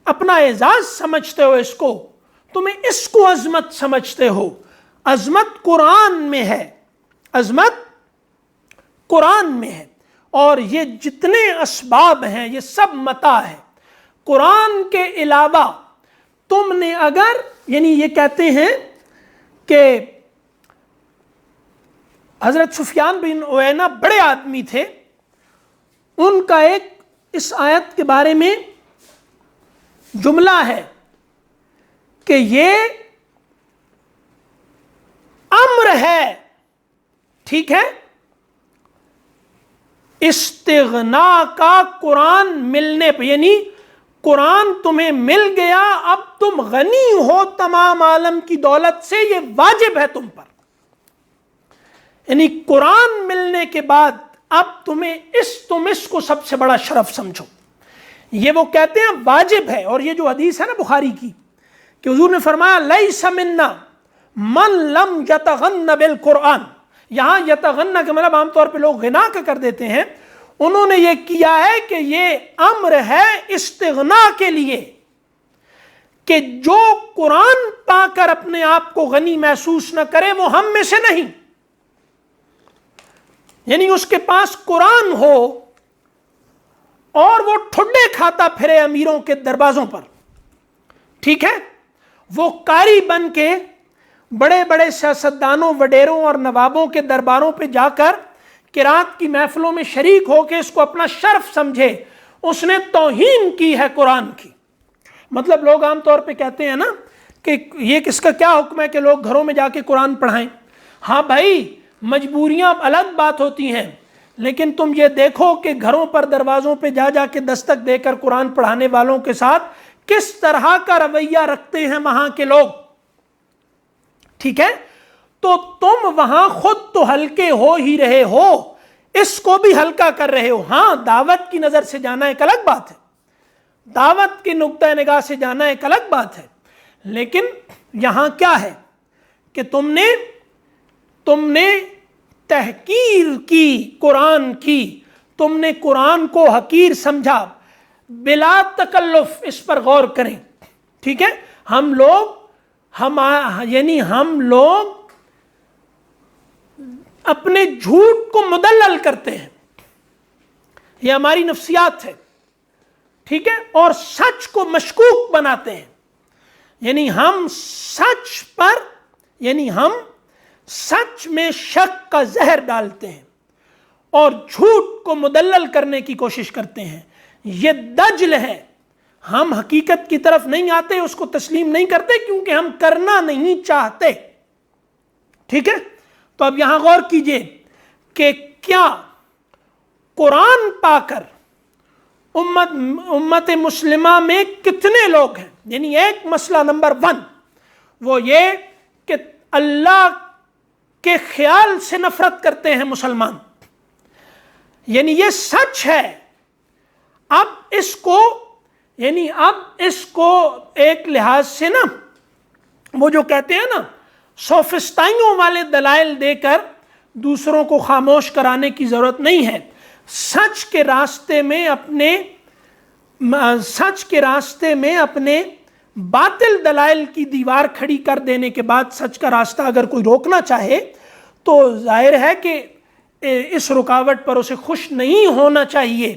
اپنا اعزاز سمجھتے ہو اس کو، تمہیں اس کو عظمت سمجھتے ہو. عظمت قرآن میں ہے، عظمت قرآن میں ہے. اور یہ جتنے اسباب ہیں یہ سب متاع ہے. قرآن کے علاوہ تم نے اگر، یعنی یہ کہتے ہیں کہ حضرت سفیان بن عیینہ بڑے آدمی تھے، ان کا ایک اس آیت کے بارے میں جملہ ہے کہ یہ امر ہے، ٹھیک ہے، استغنا کا قرآن ملنے پہ. یعنی قرآن تمہیں مل گیا، اب تم غنی ہو تمام عالم کی دولت سے، یہ واجب ہے تم پر. یعنی قرآن ملنے کے بعد اب تم اس کو سب سے بڑا شرف سمجھو. یہ وہ کہتے ہیں واجب ہے. اور یہ جو حدیث ہے نا بخاری کی کہ حضور نے فرمایا لیس منا من لم یتغن بالقرآن. یہاں یتغن کا مطلب عام طور پہ لوگ غنا کا کر دیتے ہیں، انہوں نے یہ کیا ہے کہ یہ امر ہے استغنا کے لیے کہ جو قرآن پا کر اپنے آپ کو غنی محسوس نہ کرے وہ ہم میں سے نہیں. یعنی اس کے پاس قرآن ہو اور وہ ٹھڈے کھاتا پھرے امیروں کے دروازوں پر، ٹھیک ہے، وہ قاری بن کے بڑے بڑے سیاستدانوں، وڈیروں اور نوابوں کے درباروں پہ جا کر قرات کی محفلوں میں شریک ہو کے اس کو اپنا شرف سمجھے، اس نے توہین کی ہے قرآن کی. مطلب لوگ عام طور پہ کہتے ہیں نا کہ یہ کس کا کیا حکم ہے کہ لوگ گھروں میں جا کے قرآن پڑھائیں. ہاں بھائی، مجبوریاں الگ بات ہوتی ہیں، لیکن تم یہ دیکھو کہ گھروں پر دروازوں پہ جا جا کے دستک دے کر قرآن پڑھانے والوں کے ساتھ کس طرح کا رویہ رکھتے ہیں وہاں کے لوگ. ٹھیک ہے، تو تم وہاں خود تو ہلکے ہو ہی رہے ہو، اس کو بھی ہلکا کر رہے ہو. ہاں، دعوت کی نظر سے جانا ایک الگ بات ہے، دعوت کی نقطہ نگاہ سے جانا ایک الگ بات ہے، لیکن یہاں کیا ہے کہ تم نے تحقیر کی قرآن کی، تم نے قرآن کو حقیر سمجھا بلا تکلف. اس پر غور کریں، ٹھیک ہے. ہم لوگ اپنے جھوٹ کو مدلل کرتے ہیں، یہ ہماری نفسیات ہے، ٹھیک ہے، اور سچ کو مشکوک بناتے ہیں. یعنی ہم سچ میں شک کا زہر ڈالتے ہیں اور جھوٹ کو مدلل کرنے کی کوشش کرتے ہیں. یہ دجل ہے. ہم حقیقت کی طرف نہیں آتے، اس کو تسلیم نہیں کرتے کیونکہ ہم کرنا نہیں چاہتے. ٹھیک ہے، تو اب یہاں غور کیجئے کہ کیا قرآن پا کر امت مسلمہ میں کتنے لوگ ہیں. یعنی ایک مسئلہ نمبر 1 وہ یہ کہ اللہ کے خیال سے نفرت کرتے ہیں مسلمان. یعنی یہ سچ ہے. اب اس کو ایک لحاظ سے نا وہ جو کہتے ہیں نا سوفسٹائیوں والے دلائل دے کر دوسروں کو خاموش کرانے کی ضرورت نہیں ہے. سچ کے راستے میں اپنے باطل دلائل کی دیوار کھڑی کر دینے کے بعد سچ کا راستہ اگر کوئی روکنا چاہے تو ظاہر ہے کہ اس رکاوٹ پر اسے خوش نہیں ہونا چاہیے.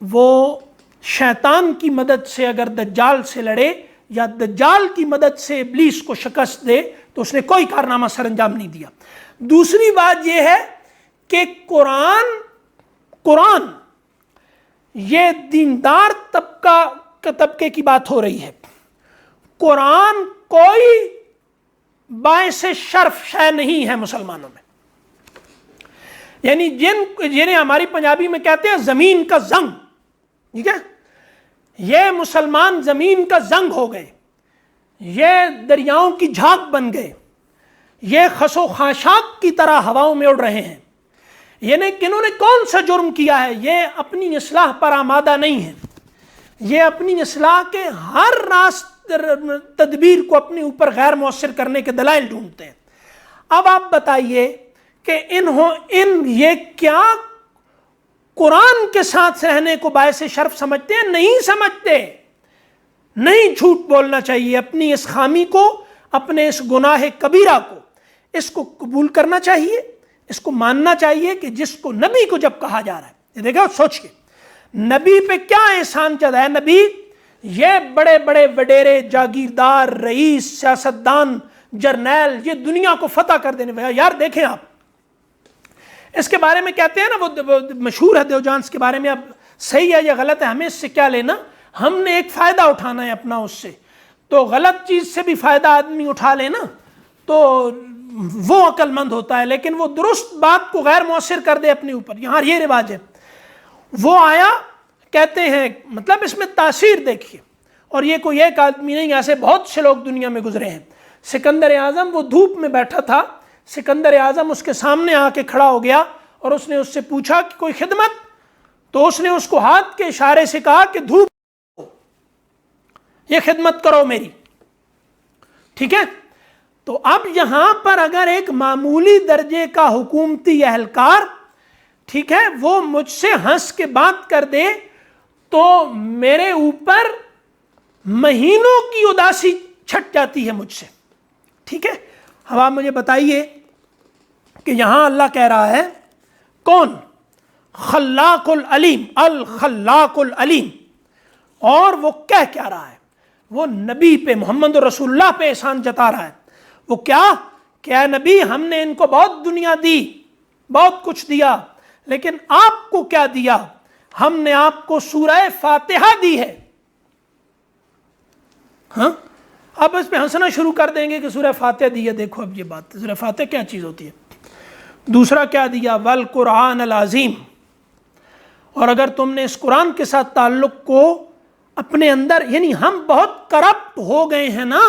وہ شیطان کی مدد سے اگر دجال سے لڑے یا دجال کی مدد سے ابلیس کو شکست دے تو اس نے کوئی کارنامہ سر انجام نہیں دیا. دوسری بات یہ ہے کہ قرآن یہ دیندار طبقے کی بات ہو رہی ہے. قرآن کوئی باعث شرف شے نہیں ہے مسلمانوں میں. یعنی جنہیں ہماری پنجابی میں کہتے ہیں زمین کا زنگ، ٹھیک ہے، یہ مسلمان زمین کا زنگ ہو گئے، یہ دریاؤں کی جھاگ بن گئے، یہ خس و خاشاک کی طرح ہواؤں میں اڑ رہے ہیں. انہوں نے کون سا جرم کیا ہے؟ یہ اپنی اصلاح پر آمادہ نہیں ہے. یہ اپنی اصلاح کے ہر تدبیر کو اپنے اوپر غیر مؤثر کرنے کے دلائل ڈھونڈتے ہیں. اب آپ بتائیے کہ یہ کیا قرآن کے ساتھ رہنے کو باعث شرف سمجھتے ہیں؟ نہیں سمجھتے. نہیں جھوٹ بولنا چاہیے. اپنی اس خامی کو، اپنے اس گناہ کبیرہ کو، اس کو قبول کرنا چاہیے، اس کو ماننا چاہیے کہ جس کو نبی کو جب کہا جا رہا ہے، دیکھو سوچ کے نبی پہ کیا احسان چڑھا ہے. نبی یہ بڑے بڑے وڈیرے، جاگیردار، رئیس، سیاستدان، جرنیل، یہ دنیا کو فتح کر دینے والا. یار دیکھیں آپ اس کے بارے میں کہتے ہیں نا، وہ مشہور ہے دیوجانس کے بارے میں. اب صحیح ہے یا غلط ہے ہمیں اس سے کیا لینا، ہم نے ایک فائدہ اٹھانا ہے اپنا اس سے. تو غلط چیز سے بھی فائدہ آدمی اٹھا لے نا تو وہ عقل مند ہوتا ہے، لیکن وہ درست بات کو غیر مؤثر کر دے اپنے اوپر. یہاں یہ رواج ہے. وہ آیا کہتے ہیں مطلب اس میں تاثیر دیکھیے، اور یہ کوئی ایک آدمی نہیں، ایسے بہت سے لوگ دنیا میں گزرے ہیں۔ سکندر اعظم وہ دھوپ میں بیٹھا تھا، سکندر اعظم اس کے سامنے آ کے کھڑا ہو گیا اور اس نے اس سے پوچھا کہ کوئی خدمت، تو اس نے اس کو ہاتھ کے اشارے سے کہا کہ دھوپ یہ خدمت کرو میری، ٹھیک ہے۔ تو اب یہاں پر اگر ایک معمولی درجے کا حکومتی اہلکار، ٹھیک ہے، وہ مجھ سے ہنس کے بات کر دے تو میرے اوپر مہینوں کی اداسی چھٹ جاتی ہے مجھ سے، ٹھیک ہے۔ اب آپ مجھے بتائیے کہ یہاں اللہ کہہ رہا ہے کون؟ خلاق العلیم، الخلاق العلیم، اور وہ کہہ کیا رہا ہے؟ وہ نبی پہ، محمد رسول اللہ پہ احسان جتا رہا ہے۔ وہ کیا کہ اے نبی، ہم نے ان کو بہت دنیا دی، بہت کچھ دیا، لیکن آپ کو کیا دیا؟ ہم نے آپ کو سورہ فاتحہ دی ہے۔ ہاں، اب اس پہ ہنسنا شروع کر دیں گے کہ سورہ فاتحہ دی ہے، دیکھو اب یہ بات، سورہ فاتحہ کیا چیز ہوتی ہے؟ دوسرا کیا دیا؟ والقرآن العظیم۔ اور اگر تم نے اس قرآن کے ساتھ تعلق کو اپنے اندر، یعنی ہم بہت کرپٹ ہو گئے ہیں نا،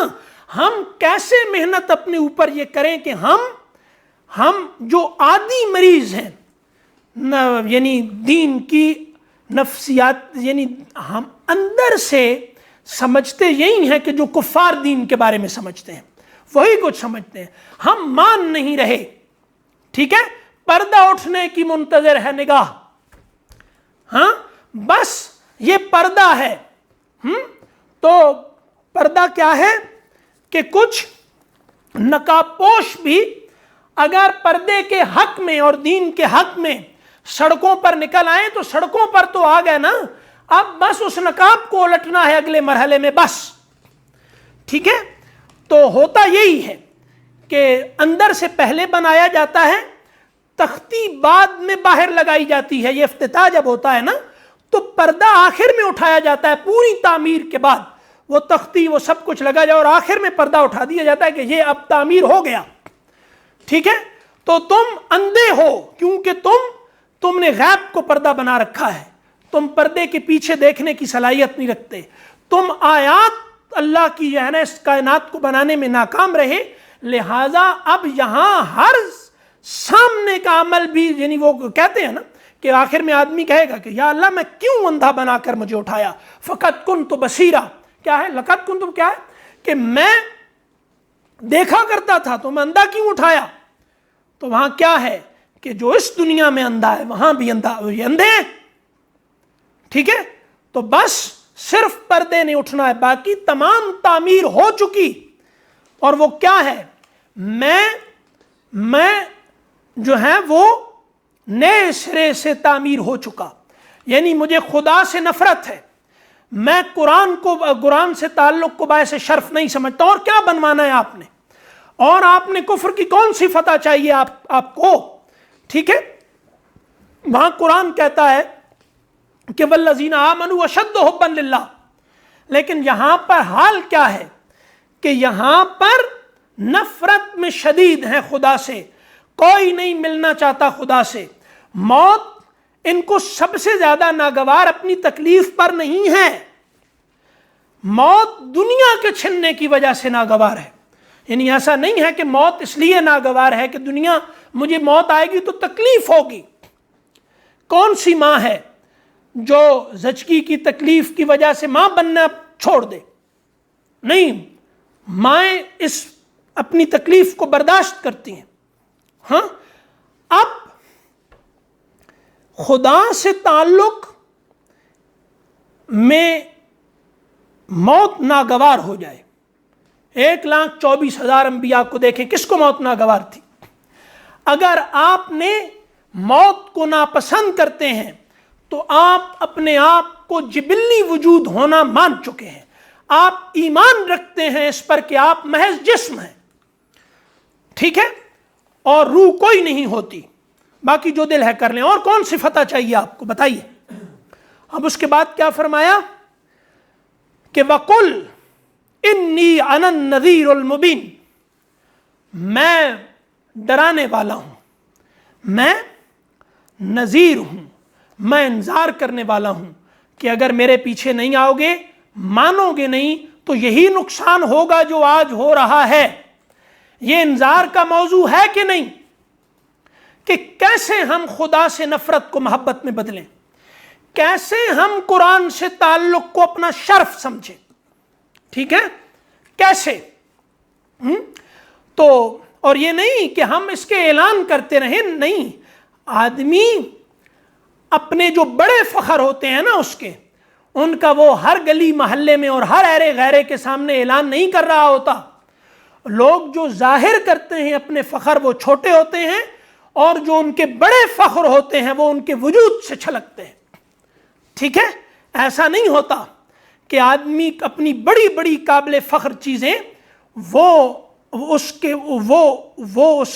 ہم کیسے محنت اپنے اوپر یہ کریں کہ ہم جو عادی مریض ہیں، یعنی دین کی نفسیات، یعنی ہم اندر سے سمجھتے یہی ہیں کہ جو کفار دین کے بارے میں سمجھتے ہیں وہی کچھ سمجھتے ہیں، ہم مان نہیں رہے، ٹھیک ہے۔ پردہ اٹھنے کی منتظر ہے نگاہ، ہاں بس یہ پردہ ہے۔ تو پردہ کیا ہے کہ کچھ نقاب پوش بھی اگر پردے کے حق میں اور دین کے حق میں سڑکوں پر نکل آئے تو سڑکوں پر تو آ گئے نا، اب بس اس نقاب کو الٹنا ہے اگلے مرحلے میں، بس، ٹھیک ہے۔ تو ہوتا یہی ہے کہ اندر سے پہلے بنایا جاتا ہے، تختی بعد میں باہر لگائی جاتی ہے۔ یہ افتتاح جب ہوتا ہے نا تو پردہ آخر میں اٹھایا جاتا ہے، پوری تعمیر کے بعد وہ تختی وہ سب کچھ لگا جائے اور آخر میں پردہ اٹھا دیا جاتا ہے کہ یہ اب تعمیر ہو گیا، ٹھیک ہے۔ تو تم اندھے ہو کیونکہ تم نے غیب کو پردہ بنا رکھا ہے، تم پردے کے پیچھے دیکھنے کی صلاحیت نہیں رکھتے، تم آیات اللہ کی جو ہے نا اس کائنات کو بنانے میں ناکام رہے، لہٰذا اب یہاں ہر سامنے کا عمل بھی، یعنی وہ کہتے ہیں نا کہ آخر میں آدمی کہے گا کہ یا اللہ میں کیوں اندھا بنا کر مجھے اٹھایا، فقط کنت بصیرا، کیا ہے لقد کنت، کیا ہے کہ میں دیکھا کرتا تھا تو میں اندھا کیوں اٹھایا؟ تو وہاں کیا ہے کہ جو اس دنیا میں اندھا ہے وہاں بھی اندھا، یہ اندھے ہیں، ٹھیک ہے۔ تو بس صرف پردے نہیں اٹھنا ہے، باقی تمام تعمیر ہو چکی، اور وہ کیا ہے؟ میں جو ہے وہ نئے سرے سے تعمیر ہو چکا، یعنی مجھے خدا سے نفرت ہے، میں قرآن سے تعلق کو باعث شرف نہیں سمجھتا، اور کیا بنوانا ہے آپ نے، اور آپ نے کفر کی کون سی فتح چاہیے آپ کو، ٹھیک ہے۔ وہاں قرآن کہتا ہے کہ والذین آمنوا اشد حبا للہ، لیکن یہاں پر حال کیا ہے کہ یہاں پر نفرت میں شدید ہے خدا سے، کوئی نہیں ملنا چاہتا خدا سے، موت ان کو سب سے زیادہ ناگوار اپنی تکلیف پر نہیں ہے، موت دنیا کے چھننے کی وجہ سے ناگوار ہے، یعنی ایسا نہیں ہے کہ موت اس لیے ناگوار ہے کہ دنیا مجھے موت آئے گی تو تکلیف ہوگی۔ کون سی ماں ہے جو زچگی کی تکلیف کی وجہ سے ماں بننا چھوڑ دے؟ نہیں، مائیں اس اپنی تکلیف کو برداشت کرتی ہیں۔ ہاں، اب خدا سے تعلق میں موت ناگوار ہو جائے، 1,24,000 انبیاء کو دیکھیں، کس کو موت ناگوار تھی؟ اگر آپ نے موت کو ناپسند کرتے ہیں تو آپ اپنے آپ کو جبلی وجود ہونا مان چکے ہیں، آپ ایمان رکھتے ہیں اس پر کہ آپ محض جسم ہیں، ٹھیک ہے، اور روح کوئی نہیں ہوتی، باقی جو دل ہے کر لیں، اور کون سی فتح چاہیے آپ کو بتائیے۔ اب اس کے بعد کیا فرمایا کہ وَقُلْ إِنِّي أَنَا النَّذِيرُ الْمُبِينُ، میں ڈرانے والا ہوں، میں نذیر ہوں، میں انذار کرنے والا ہوں، کہ اگر میرے پیچھے نہیں آؤ گے، مانو گے نہیں، تو یہی نقصان ہوگا جو آج ہو رہا ہے۔ یہ انذار کا موضوع ہے کہ نہیں، کہ کیسے ہم خدا سے نفرت کو محبت میں بدلیں، کیسے ہم قرآن سے تعلق کو اپنا شرف سمجھیں، ٹھیک ہے، کیسے۔ تو اور یہ نہیں کہ ہم اس کے اعلان کرتے رہیں، نہیں، آدمی اپنے جو بڑے فخر ہوتے ہیں نا اس کے، ان کا وہ ہر گلی محلے میں اور ہر ایرے غیرے کے سامنے اعلان نہیں کر رہا ہوتا۔ لوگ جو ظاہر کرتے ہیں اپنے فخر وہ چھوٹے ہوتے ہیں، اور جو ان کے بڑے فخر ہوتے ہیں وہ ان کے وجود سے چھلکتے ہیں، ٹھیک ہے۔ ایسا نہیں ہوتا کہ آدمی اپنی بڑی بڑی قابل فخر چیزیں وہ اس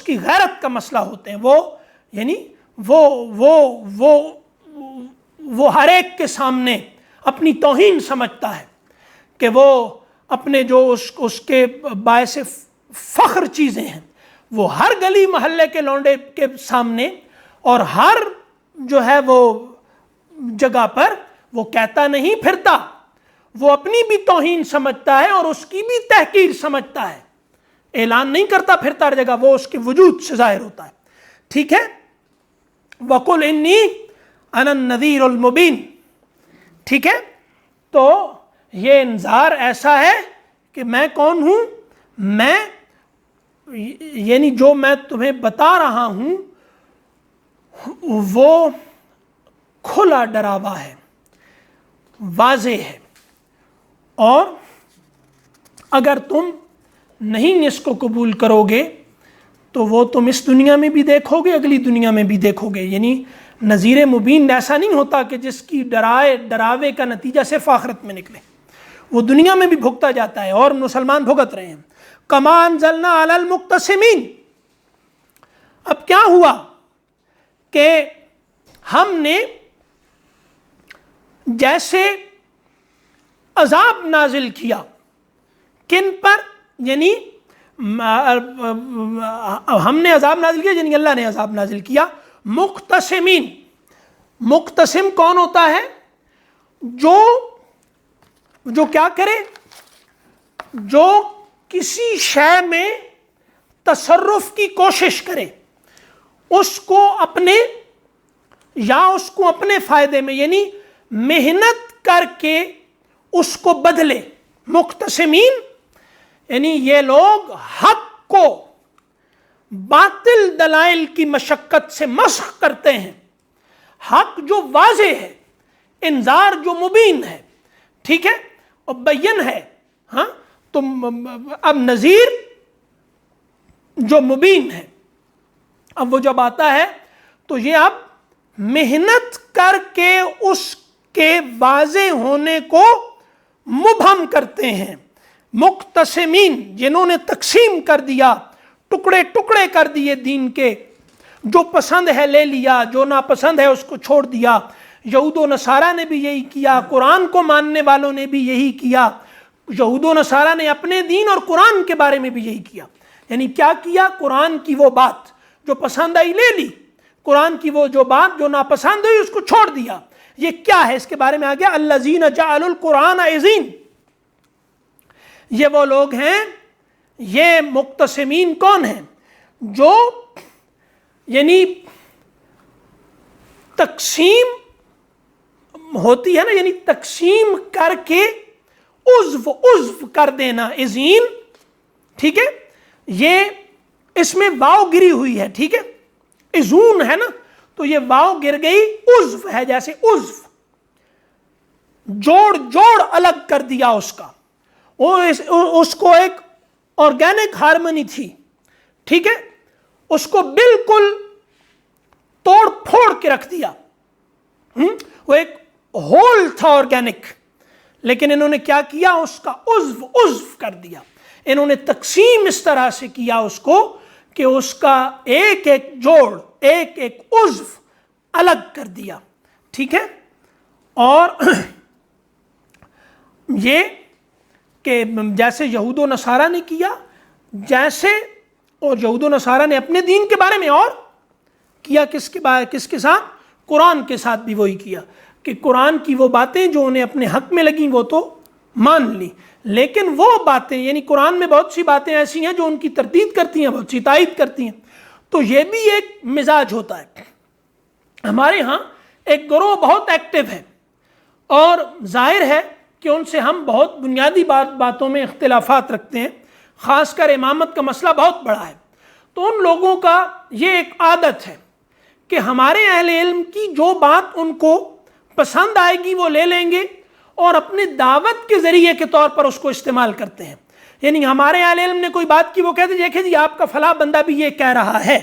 کی غیرت کا مسئلہ ہوتے ہیں، وہ یعنی وہ ہر ایک کے سامنے اپنی توہین سمجھتا ہے کہ وہ اپنے جو اس کے باعث فخر چیزیں ہیں وہ ہر گلی محلے کے لونڈے کے سامنے اور ہر جو ہے وہ جگہ پر وہ کہتا نہیں پھرتا، وہ اپنی بھی توہین سمجھتا ہے اور اس کی بھی تحقیر سمجھتا ہے، اعلان نہیں کرتا پھرتا ہر جگہ، وہ اس کے وجود سے ظاہر ہوتا ہے، ٹھیک ہے۔ وَقُلْ إِنِّي أَنَا النَّذِيرُ الْمُبِينُ، ٹھیک ہے۔ تو یہ انذار ایسا ہے کہ میں کون ہوں، میں یعنی جو میں تمہیں بتا رہا ہوں وہ کھلا ڈراوا ہے، واضح ہے، اور اگر تم نہیں اس کو قبول کرو گے تو وہ تم اس دنیا میں بھی دیکھو گے، اگلی دنیا میں بھی دیکھو گے۔ یعنی نذیر مبین ایسا نہیں ہوتا کہ جس کی ڈراوے کا نتیجہ صرف آخرت میں نکلے، وہ دنیا میں بھی بھگتا جاتا ہے، اور مسلمان بھگت رہے ہیں۔ کما انزلنا علی المقتسمین، اب کیا ہوا کہ ہم نے جیسے عذاب نازل کیا کن پر، یعنی ہم نے عذاب نازل کیا یعنی اللہ نے عذاب نازل کیا مقتسمین۔ مقتسم کون ہوتا ہے؟ جو کیا کرے، جو کسی شے میں تصرف کی کوشش کرے، اس کو اپنے فائدے میں، یعنی محنت کر کے اس کو بدلے۔ مقتسمین یعنی یہ لوگ حق کو باطل دلائل کی مشقت سے مسخ کرتے ہیں، حق جو واضح ہے، انذار جو مبین ہے، ٹھیک ہے، اور بین ہے، ہاں، تو اب نذیر جو مبین ہے، اب وہ جب آتا ہے تو یہ اب محنت کر کے اس کے واضح ہونے کو مبہم کرتے ہیں۔ مقتسمین جنہوں نے تقسیم کر دیا، ٹکڑے ٹکڑے کر دیے دین کے، جو پسند ہے لے لیا، جو ناپسند ہے اس کو چھوڑ دیا۔ یہود و نصارہ نے بھی یہی کیا، قرآن کو ماننے والوں نے بھی یہی کیا۔ یہود و نصارہ نے اپنے دین اور قرآن کے بارے میں بھی یہی کیا، یعنی کیا کیا، قرآن کی وہ بات جو پسند آئی لے لی، قرآن کی وہ جو بات جو ناپسند ہوئی اس کو چھوڑ دیا۔ یہ کیا ہے، اس کے بارے میں آ گیا الذین جعلوا القرآن عضین، یہ وہ لوگ ہیں، یہ مقتسمین کون ہیں، جو یعنی تقسیم ہوتی ہے نا، یعنی تقسیم کر کے عضو کر دینا، عضین، ٹھیک ہے، یہ اس میں واو گری ہوئی ہے، ٹھیک ہے، عضون ہے نا، تو یہ واو گر گئی، عضو ہے، جیسے عضو جوڑ الگ کر دیا اس کا، اس کو ایک آرگینک ہارمونی تھی، ٹھیک ہے، اس کو بالکل توڑ پھوڑ کے رکھ دیا، وہ ایک ہول تھا آرگینک، لیکن انہوں نے کیا کیا، اس کا عضو کر دیا۔ انہوں نے تقسیم اس طرح سے کیا اس کو کہ اس کا ایک ایک جوڑ، ایک ایک عضو الگ کر دیا، ٹھیک ہے۔ اور یہ کہ جیسے یہود و نصارہ نے کیا، جیسے، اور یہود و نصارہ نے اپنے دین کے بارے میں اور کیا، کس کے ساتھ، قرآن کے ساتھ بھی وہی کیا کہ قرآن کی وہ باتیں جو انہیں اپنے حق میں لگیں وہ تو مان لی، لیکن وہ باتیں یعنی قرآن میں بہت سی باتیں ایسی ہیں جو ان کی تردید کرتی ہیں، بہت سی تائید کرتی ہیں. تو یہ بھی ایک مزاج ہوتا ہے. ہمارے ہاں ایک گروہ بہت ایکٹیو ہے اور ظاہر ہے کہ ان سے ہم بہت بنیادی باتوں میں اختلافات رکھتے ہیں، خاص کر امامت کا مسئلہ بہت بڑا ہے. تو ان لوگوں کا یہ ایک عادت ہے کہ ہمارے اہل علم کی جو بات ان کو پسند آئے گی وہ لے لیں گے اور اپنے دعوت کے ذریعے کے طور پر اس کو استعمال کرتے ہیں. یعنی ہمارے اہل علم نے کوئی بات کی، وہ کہتے ہیں دیکھیں جی آپ کا فلاں بندہ بھی یہ کہہ رہا ہے،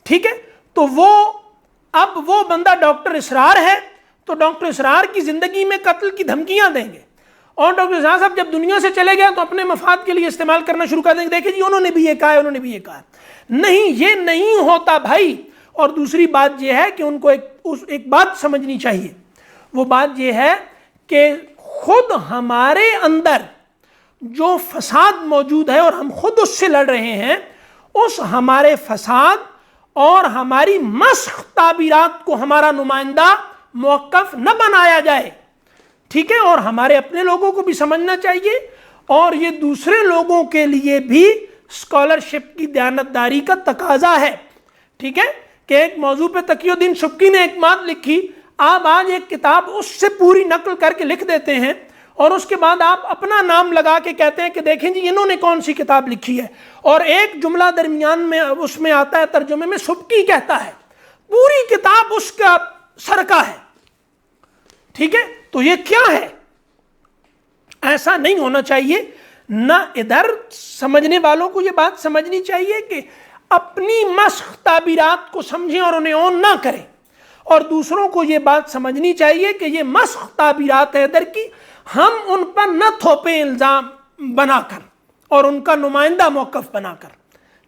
ٹھیک ہے، تو اب وہ بندہ ڈاکٹر اسرار ہے تو ڈاکٹر اسرار کی زندگی میں قتل کی دھمکیاں دیں گے، اور ڈاکٹر اسرار صاحب جب دنیا سے چلے گئے تو اپنے مفاد کے لیے استعمال کرنا شروع کر دیں گے، دیکھیں جی انہوں نے بھی یہ کہا ہے، انہوں نے بھی یہ کہا ہے. نہیں، یہ نہیں ہوتا بھائی. اور دوسری بات یہ ہے کہ ان کو ایک بات سمجھنی چاہیے. وہ بات یہ ہے کہ خود ہمارے اندر جو فساد موجود ہے اور ہم خود اس سے لڑ رہے ہیں، اس ہمارے فساد اور ہماری مسخ تعبیرات کو ہمارا نمائندہ موقف نہ بنایا جائے، ٹھیک ہے. اور ہمارے اپنے لوگوں کو بھی سمجھنا چاہیے اور یہ دوسرے لوگوں کے لیے بھی اسکالرشپ کی دیانتداری کا تقاضا ہے، ٹھیک ہے. کہ ایک موضوع پہ تقی الدین سبکی نے ایک بات لکھی، آپ آج ایک کتاب اس سے پوری نقل کر کے لکھ دیتے ہیں اور اس کے بعد آپ اپنا نام لگا کے کہتے ہیں کہ دیکھیں جی انہوں نے کون سی کتاب لکھی ہے، اور ایک جملہ درمیان میں اس میں آتا ہے ترجمے میں سبکی کہتا ہے، پوری کتاب اس کا سرکہ ہے، ٹھیک ہے. تو یہ کیا ہے؟ ایسا نہیں ہونا چاہیے. نہ ادھر سمجھنے والوں کو یہ بات سمجھنی چاہیے کہ اپنی مسخ تعبیرات کو سمجھیں اور انہیں اون نہ کریں، اور دوسروں کو یہ بات سمجھنی چاہیے کہ یہ مسخ تعبیرات ہے ادھر کی، ہم ان پر نہ تھوپیں الزام بنا کر اور ان کا نمائندہ موقف بنا کر،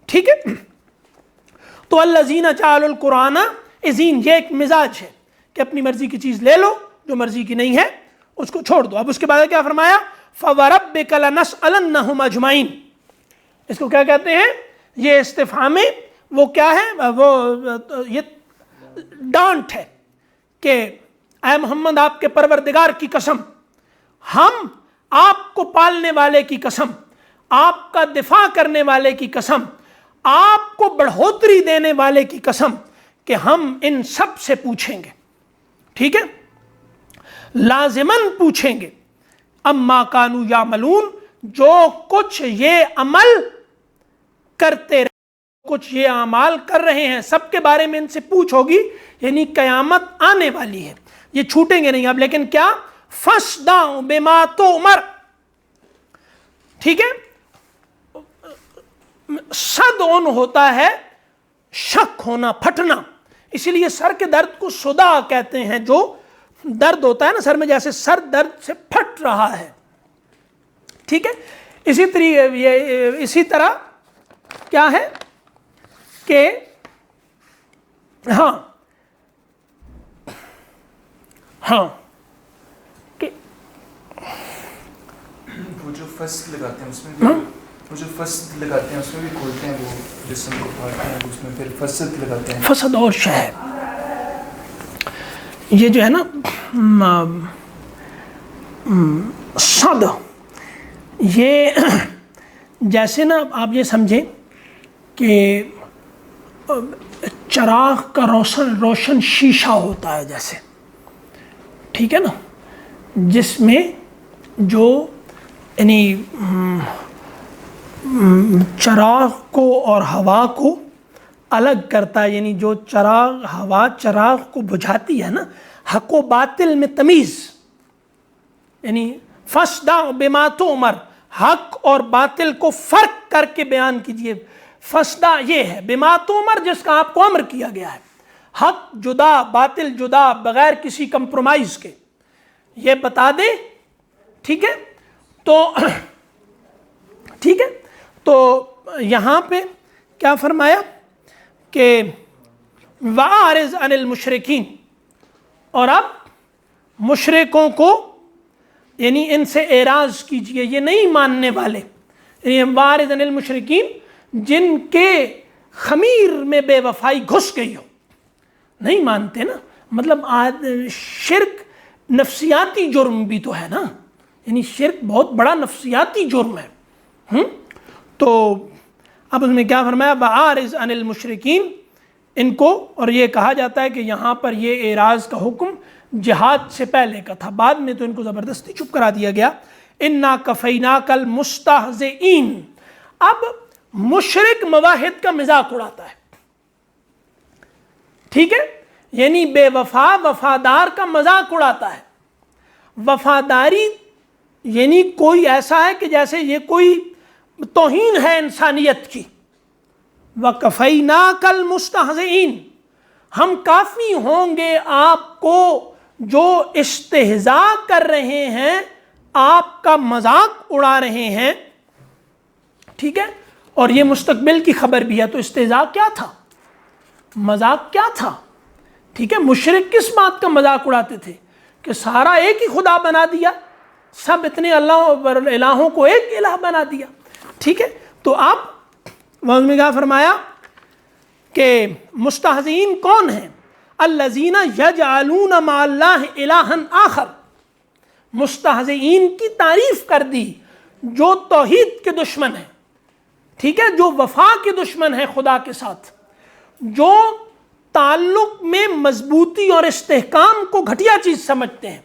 ٹھیک ہے. تو الذین جعلوا القرآن عضین، یہ ایک مزاج ہے کہ اپنی مرضی کی چیز لے لو، جو مرضی کی نہیں ہے اس کو چھوڑ دو. اب اس کے بعد کیا فرمایا؟ فَوَرَبِّكَ لَنَسْأَلَنَّهُمْ أَجْمَعِينَ. اس کو کیا کہتے ہیں؟ یہ استفہام وہ کیا ہے؟ وہ یہ ڈانٹ ہے کہ اے محمد آپ کے پروردگار کی قسم، ہم آپ کو پالنے والے کی قسم، آپ کا دفاع کرنے والے کی قسم، آپ کو بڑھوتری دینے والے کی قسم کہ ہم ان سب سے پوچھیں گے، ٹھیک ہے، لازماً پوچھیں گے. اما کانوا یعملون، جو کچھ یہ عمل کرتے رہے، کچھ یہ اعمال کر رہے ہیں، سب کے بارے میں ان سے پوچھ ہوگی. یعنی قیامت آنے والی ہے، یہ چھوٹیں گے نہیں اب. لیکن کیا؟ فَاصْدَعْ بِمَا تُؤْمَرْ، ٹھیک ہے. صدع ہوتا ہے شک ہونا، پھٹنا، اسی لیے سر کے درد کو صداع کہتے ہیں. جو درد ہوتا ہے نا سر میں، جیسے سر درد سے پھٹ رہا ہے، ٹھیک ہے. اسی طرح کیا ہے کہ ہاں کہ وہ جو فصل لگاتے ہیں اس میں بھی، وہ جو فصل لگاتے ہیں اس میں بھی کھولتے ہیں، وہ جسم کو کاٹتے ہیں، اس میں پھر فصل لگاتے ہیں. فسد اور شہ، یہ جو ہے نا صد، یہ جیسے نا آپ یہ سمجھیں کہ چراغ کا روشن شیشہ ہوتا ہے جیسے، ٹھیک ہے نا، جس میں جو یعنی چراغ کو اور ہوا کو الگ کرتا ہے. یعنی جو ہوا چراغ کو بجھاتی ہے نا، حق و باطل میں تمیز، یعنی فَاصْدَعْ بِمَا تُؤْمَرْ، حق اور باطل کو فرق کر کے بیان کیجئے. فَاصْدَعْ یہ ہے بِمَا تُؤْمَرْ، جس کا آپ کو امر کیا گیا ہے، حق جدا باطل جدا، بغیر کسی کمپرومائز کے یہ بتا دے، ٹھیک ہے. تو یہاں پہ کیا فرمایا کہ وَأَعْرِضْ عَنِ الْمُشْرِكِينَ، اور اب مشرکوں کو یعنی ان سے اعراض کیجئے، یہ نہیں ماننے والے، یعنی وَأَعْرِضْ عَنِ الْمُشْرِكِينَ، جن کے خمیر میں بے وفائی گھس گئی ہو، نہیں مانتے نا. مطلب شرک نفسیاتی جرم بھی تو ہے نا، یعنی شرک بہت بڑا نفسیاتی جرم ہے۔ تو اب اس میں کیا فرمایا، وَأَعْرِضْ عَنِ الْمُشْرِكِينَ، ان کو، اور یہ کہا جاتا ہے کہ یہاں پر یہ اعراض کا حکم جہاد سے پہلے کا تھا، بعد میں تو ان کو زبردستی چپ کرا دیا گیا۔ اِنَّا كَفَيْنَاكَ الْمُسْتَهْزِئِينَ، اب مشرک مواحد کا مذاق اڑاتا ہے، ٹھیک ہے، یعنی بے وفا وفادار کا مذاق اڑاتا ہے۔ وفاداری یعنی کوئی ایسا ہے کہ جیسے یہ کوئی توہین ہے انسانیت کی۔ وَكَفَيْنَاكَ الْمُسْتَهْزِئِينَ، ہم کافی ہوں گے آپ کو جو استہزاء کر رہے ہیں، آپ کا مذاق اڑا رہے ہیں، ٹھیک ہے۔ اور یہ مستقبل کی خبر بھی ہے، تو استہزاء کیا تھا، مذاق کیا تھا، ٹھیک ہے۔ مشرک کس بات کا مذاق اڑاتے تھے کہ سارا ایک ہی خدا بنا دیا، سب اتنے الہوں کو ایک الہ بنا دیا، ٹھیک ہے۔ تو آپ وہاں میں کیا فرمایا کہ مستہزئین کون ہیں، الذین یجعلون مع اللہ الہا آخر، مستہزئین کی تعریف کر دی جو توحید کے دشمن ہیں، ٹھیک ہے، جو وفا کے دشمن ہیں خدا کے ساتھ، جو تعلق میں مضبوطی اور استحکام کو گھٹیا چیز سمجھتے ہیں،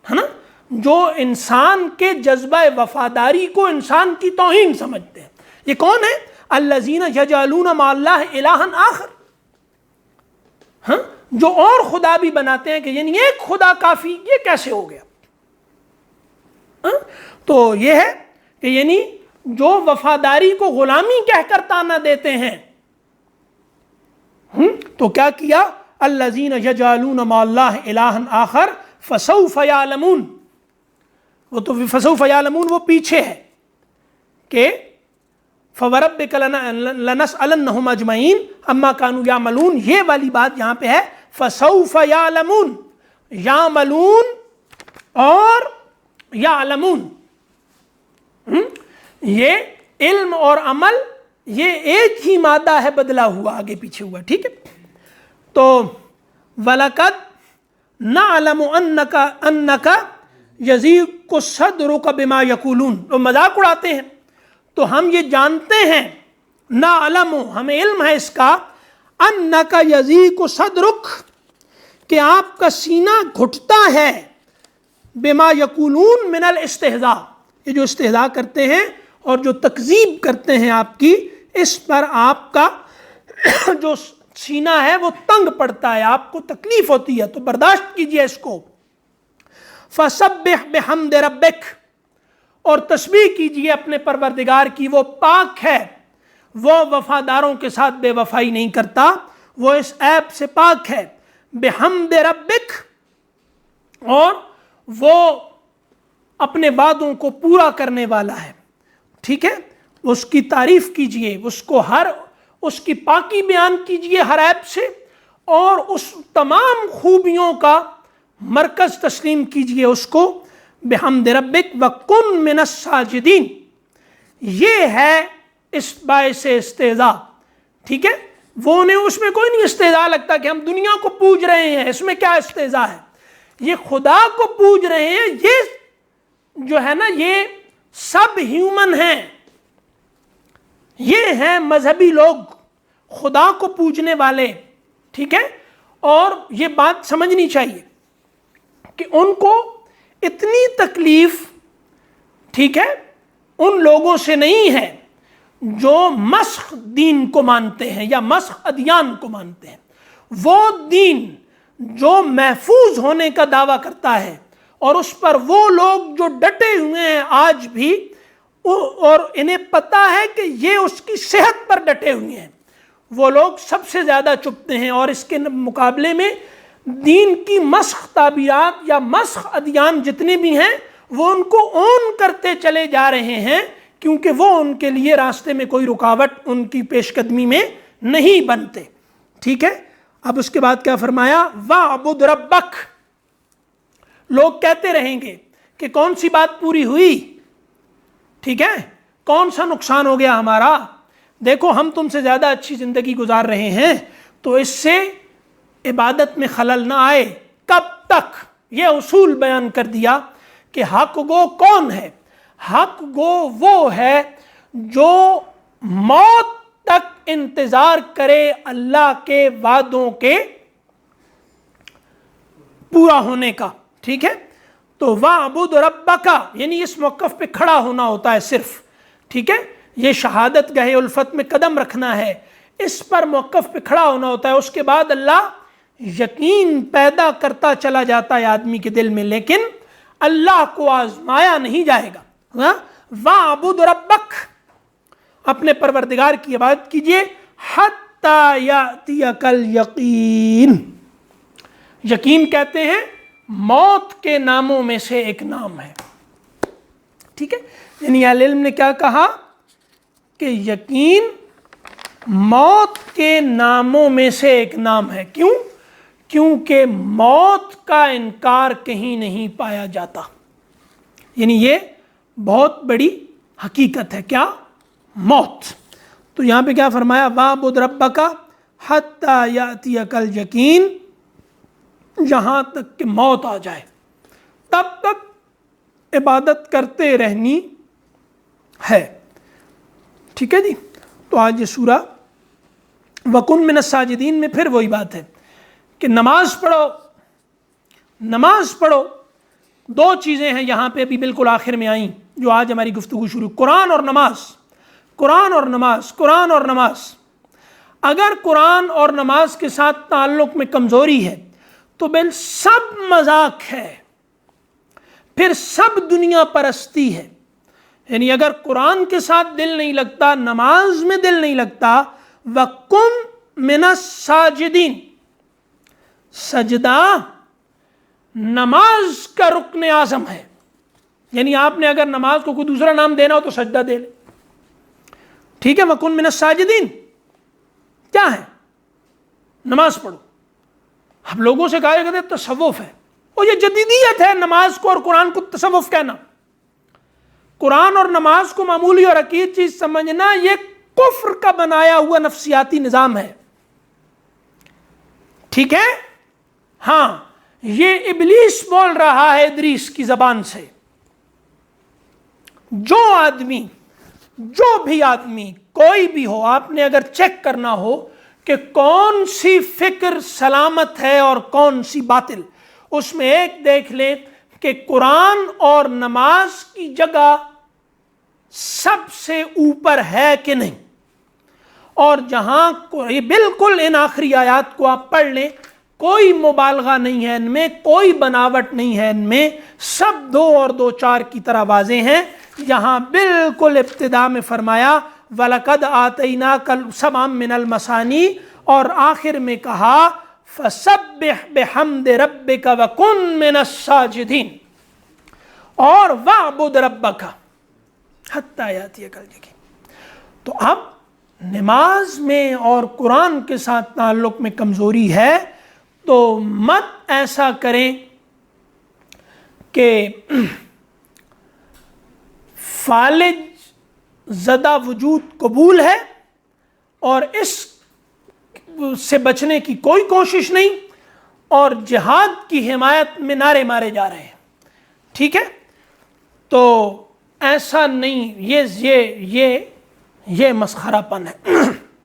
ہے نا، جو انسان کے جذبہ وفاداری کو انسان کی توہین سمجھتے ہیں۔ یہ کون ہے، الذین یجعلون مع اللہ الہا آخر، ہاں، جو اور خدا بھی بناتے ہیں، کہ یعنی ایک خدا کافی، یہ کیسے ہو گیا، ہاں؟ تو یہ ہے کہ یعنی جو وفاداری کو غلامی کہہ کر تانا دیتے ہیں، تو کیا کیا، الذین یجعلون مع اللہ الہا آخر فسوف یعلمون، وہ تو فسوف یعلمون وہ پیچھے ہے کہ فوربک لنسألنہم اجمعین عما کانوا یعملون، یہ والی بات یہاں پہ ہے فسوف یعلمون، یعملون اور یعلمون، یہ علم اور عمل یہ ایک ہی مادہ ہے، بدلا ہوا آگے پیچھے ہوا، ٹھیک ہے۔ تو وَلَقَدْ نَعْلَمُ أَنَّكَ يَضِيقُ صَدْرُكَ بِمَا يَقُولُونَ، وہ مذاق اڑاتے ہیں، تو ہم یہ جانتے ہیں، نعلم، ہمیں علم ہے اس کا، أَنَّكَ يَضِيقُ صَدْرُكَ، کہ آپ کا سینہ گھٹتا ہے، بِمَا يَقُولُونَ مِنَ الْاِسْتِہْزَاء، یہ جو استہزاء کرتے ہیں اور جو تکذیب کرتے ہیں آپ کی، اس پر آپ کا جو سینہ ہے وہ تنگ پڑتا ہے، آپ کو تکلیف ہوتی ہے، تو برداشت کیجئے اس کو۔ فَسَبِّحْ بِحَمْدِ رَبِّكَ، اور تسبیح کیجئے اپنے پروردگار کی، وہ پاک ہے، وہ وفاداروں کے ساتھ بے وفائی نہیں کرتا، وہ اس عیب سے پاک ہے۔ بِحَمْدِ رَبِّكَ، اور وہ اپنے وعدوں کو پورا کرنے والا ہے، ٹھیک ہے، اس کی تعریف کیجئے، اس کو اس کی پاکی بیان کیجئے ہر عیب سے، اور اس تمام خوبیوں کا مرکز تسلیم کیجئے اس کو۔ بحمد ربک وکن من الساجدین، یہ ہے اس باعث استہزاء، ٹھیک ہے، وہ انہیں اس میں کوئی نہیں استہزاء لگتا کہ ہم دنیا کو پوج رہے ہیں، اس میں کیا استہزاء ہے، یہ خدا کو پوج رہے ہیں، یہ جو ہے نا یہ سب ہیومن ہیں، یہ ہیں مذہبی لوگ، خدا کو پوجنے والے، ٹھیک ہے۔ اور یہ بات سمجھنی چاہیے کہ ان کو اتنی تکلیف، ٹھیک ہے، ان لوگوں سے نہیں ہے جو مسخ دین کو مانتے ہیں یا مسخ ادیان کو مانتے ہیں، وہ دین جو محفوظ ہونے کا دعویٰ کرتا ہے، اور اس پر وہ لوگ جو ڈٹے ہوئے ہیں آج بھی، اور انہیں پتہ ہے کہ یہ اس کی صحت پر ڈٹے ہوئے ہیں، وہ لوگ سب سے زیادہ چپتے ہیں، اور اس کے مقابلے میں دین کی مسخ تعبیرات یا مسخ ادیان جتنے بھی ہیں وہ ان کو اون کرتے چلے جا رہے ہیں، کیونکہ وہ ان کے لیے راستے میں کوئی رکاوٹ ان کی پیش قدمی میں نہیں بنتے، ٹھیک ہے۔ اب اس کے بعد کیا فرمایا، وَاعْبُدْ رَبَّكَ، لوگ کہتے رہیں گے کہ کون سی بات پوری ہوئی، ٹھیک ہے، کون سا نقصان ہو گیا ہمارا، دیکھو ہم تم سے زیادہ اچھی زندگی گزار رہے ہیں، تو اس سے عبادت میں خلل نہ آئے. کب تک؟ یہ اصول بیان کر دیا کہ حق گو کون ہے. حق گو وہ ہے جو موت تک انتظار کرے اللہ کے وعدوں کے پورا ہونے کا. ٹھیک ہے، تو وَاعْبُدْ رَبَّكَ یعنی اس موقف پہ کھڑا ہونا ہوتا ہے صرف. ٹھیک ہے، یہ شہادت گاہ الفت میں قدم رکھنا ہے، اس پر موقف پہ کھڑا ہونا ہوتا ہے. اس کے بعد اللہ یقین پیدا کرتا چلا جاتا ہے آدمی کے دل میں، لیکن اللہ کو آزمایا نہیں جائے گا. وَاعْبُدْ رَبَّكَ اپنے پروردگار کی عبادت کیجئے. حَتَّى يَأْتِيَكَ الْيَقِينُ یقین کہتے ہیں موت کے ناموں میں سے ایک نام ہے. ٹھیک ہے، یعنی اہل علم نے کیا کہا کہ یقین موت کے ناموں میں سے ایک نام ہے. کیوں؟ کیونکہ موت کا انکار کہیں نہیں پایا جاتا. یعنی یہ بہت بڑی حقیقت ہے. کیا؟ موت. تو یہاں پہ کیا فرمایا؟ وَاعْبُدْ رَبَّكَ حَتَّى يَأْتِيَكَ الْيَقِينُ جہاں تک کہ موت آ جائے تب تک عبادت کرتے رہنی ہے. ٹھیک ہے جی. تو آج یہ سورہ وَكُن مِّنَ السَّاجِدِينَ میں پھر وہی بات ہے کہ نماز پڑھو. نماز پڑھو. دو چیزیں ہیں یہاں پہ ابھی بالکل آخر میں آئیں جو آج ہماری گفتگو شروع. قرآن اور نماز. قرآن اور نماز. قرآن اور نماز. اگر قرآن اور نماز کے ساتھ تعلق میں کمزوری ہے تو بل سب مذاق ہے، پھر سب دنیا پرستی ہے. یعنی اگر قرآن کے ساتھ دل نہیں لگتا، نماز میں دل نہیں لگتا، وَكُن مِّنَ السَّاجِدِينَ سجدہ نماز کا رکن اعظم ہے. یعنی آپ نے اگر نماز کو کوئی دوسرا نام دینا ہو تو سجدہ دے لے. ٹھیک ہے، وَكُن مِّنَ السَّاجِدِينَ کیا ہے؟ نماز پڑھو. ہم لوگوں سے کہا کرتے تصوف ہے، اور یہ جدیدیت ہے نماز کو اور قرآن کو تصوف کہنا. قرآن اور نماز کو معمولی اور حقیر چیز سمجھنا یہ کفر کا بنایا ہوا نفسیاتی نظام ہے. ٹھیک ہے؟ ہاں، یہ ابلیس بول رہا ہے ادریس کی زبان سے. جو بھی آدمی کوئی بھی ہو، آپ نے اگر چیک کرنا ہو کہ کون سی فکر سلامت ہے اور کون سی باطل، اس میں ایک دیکھ لیں کہ قرآن اور نماز کی جگہ سب سے اوپر ہے کہ نہیں. اور جہاں یہ بالکل ان آخری آیات کو آپ پڑھ لیں، کوئی مبالغہ نہیں ہے ان میں، کوئی بناوٹ نہیں ہے ان میں، سب 2 اور 2 4 کی طرح واضح ہیں. یہاں بالکل ابتدا میں فرمایا وَلَقَدْ آتَيْنَاكَ سَبْعًا مِّنَ الْمَثَانِي اور آخر میں کہا فَسَبِّحْ بِحَمْدِ رَبِّكَ وَكُن مِّنَ السَّاجِدِينَ اور وَاعْبُدْ رَبَّكَ حَتَّى يَأْتِيَكَ الْيَقِينُ. تو اب نماز میں اور قرآن کے ساتھ تعلق میں کمزوری ہے تو مت ایسا کریں کہ فالج زدہ وجود قبول ہے اور اس سے بچنے کی کوئی کوشش نہیں، اور جہاد کی حمایت میں نعرے مارے جا رہے ہیں. ٹھیک ہے، تو ایسا نہیں، یہ مسخرہ پن ہے.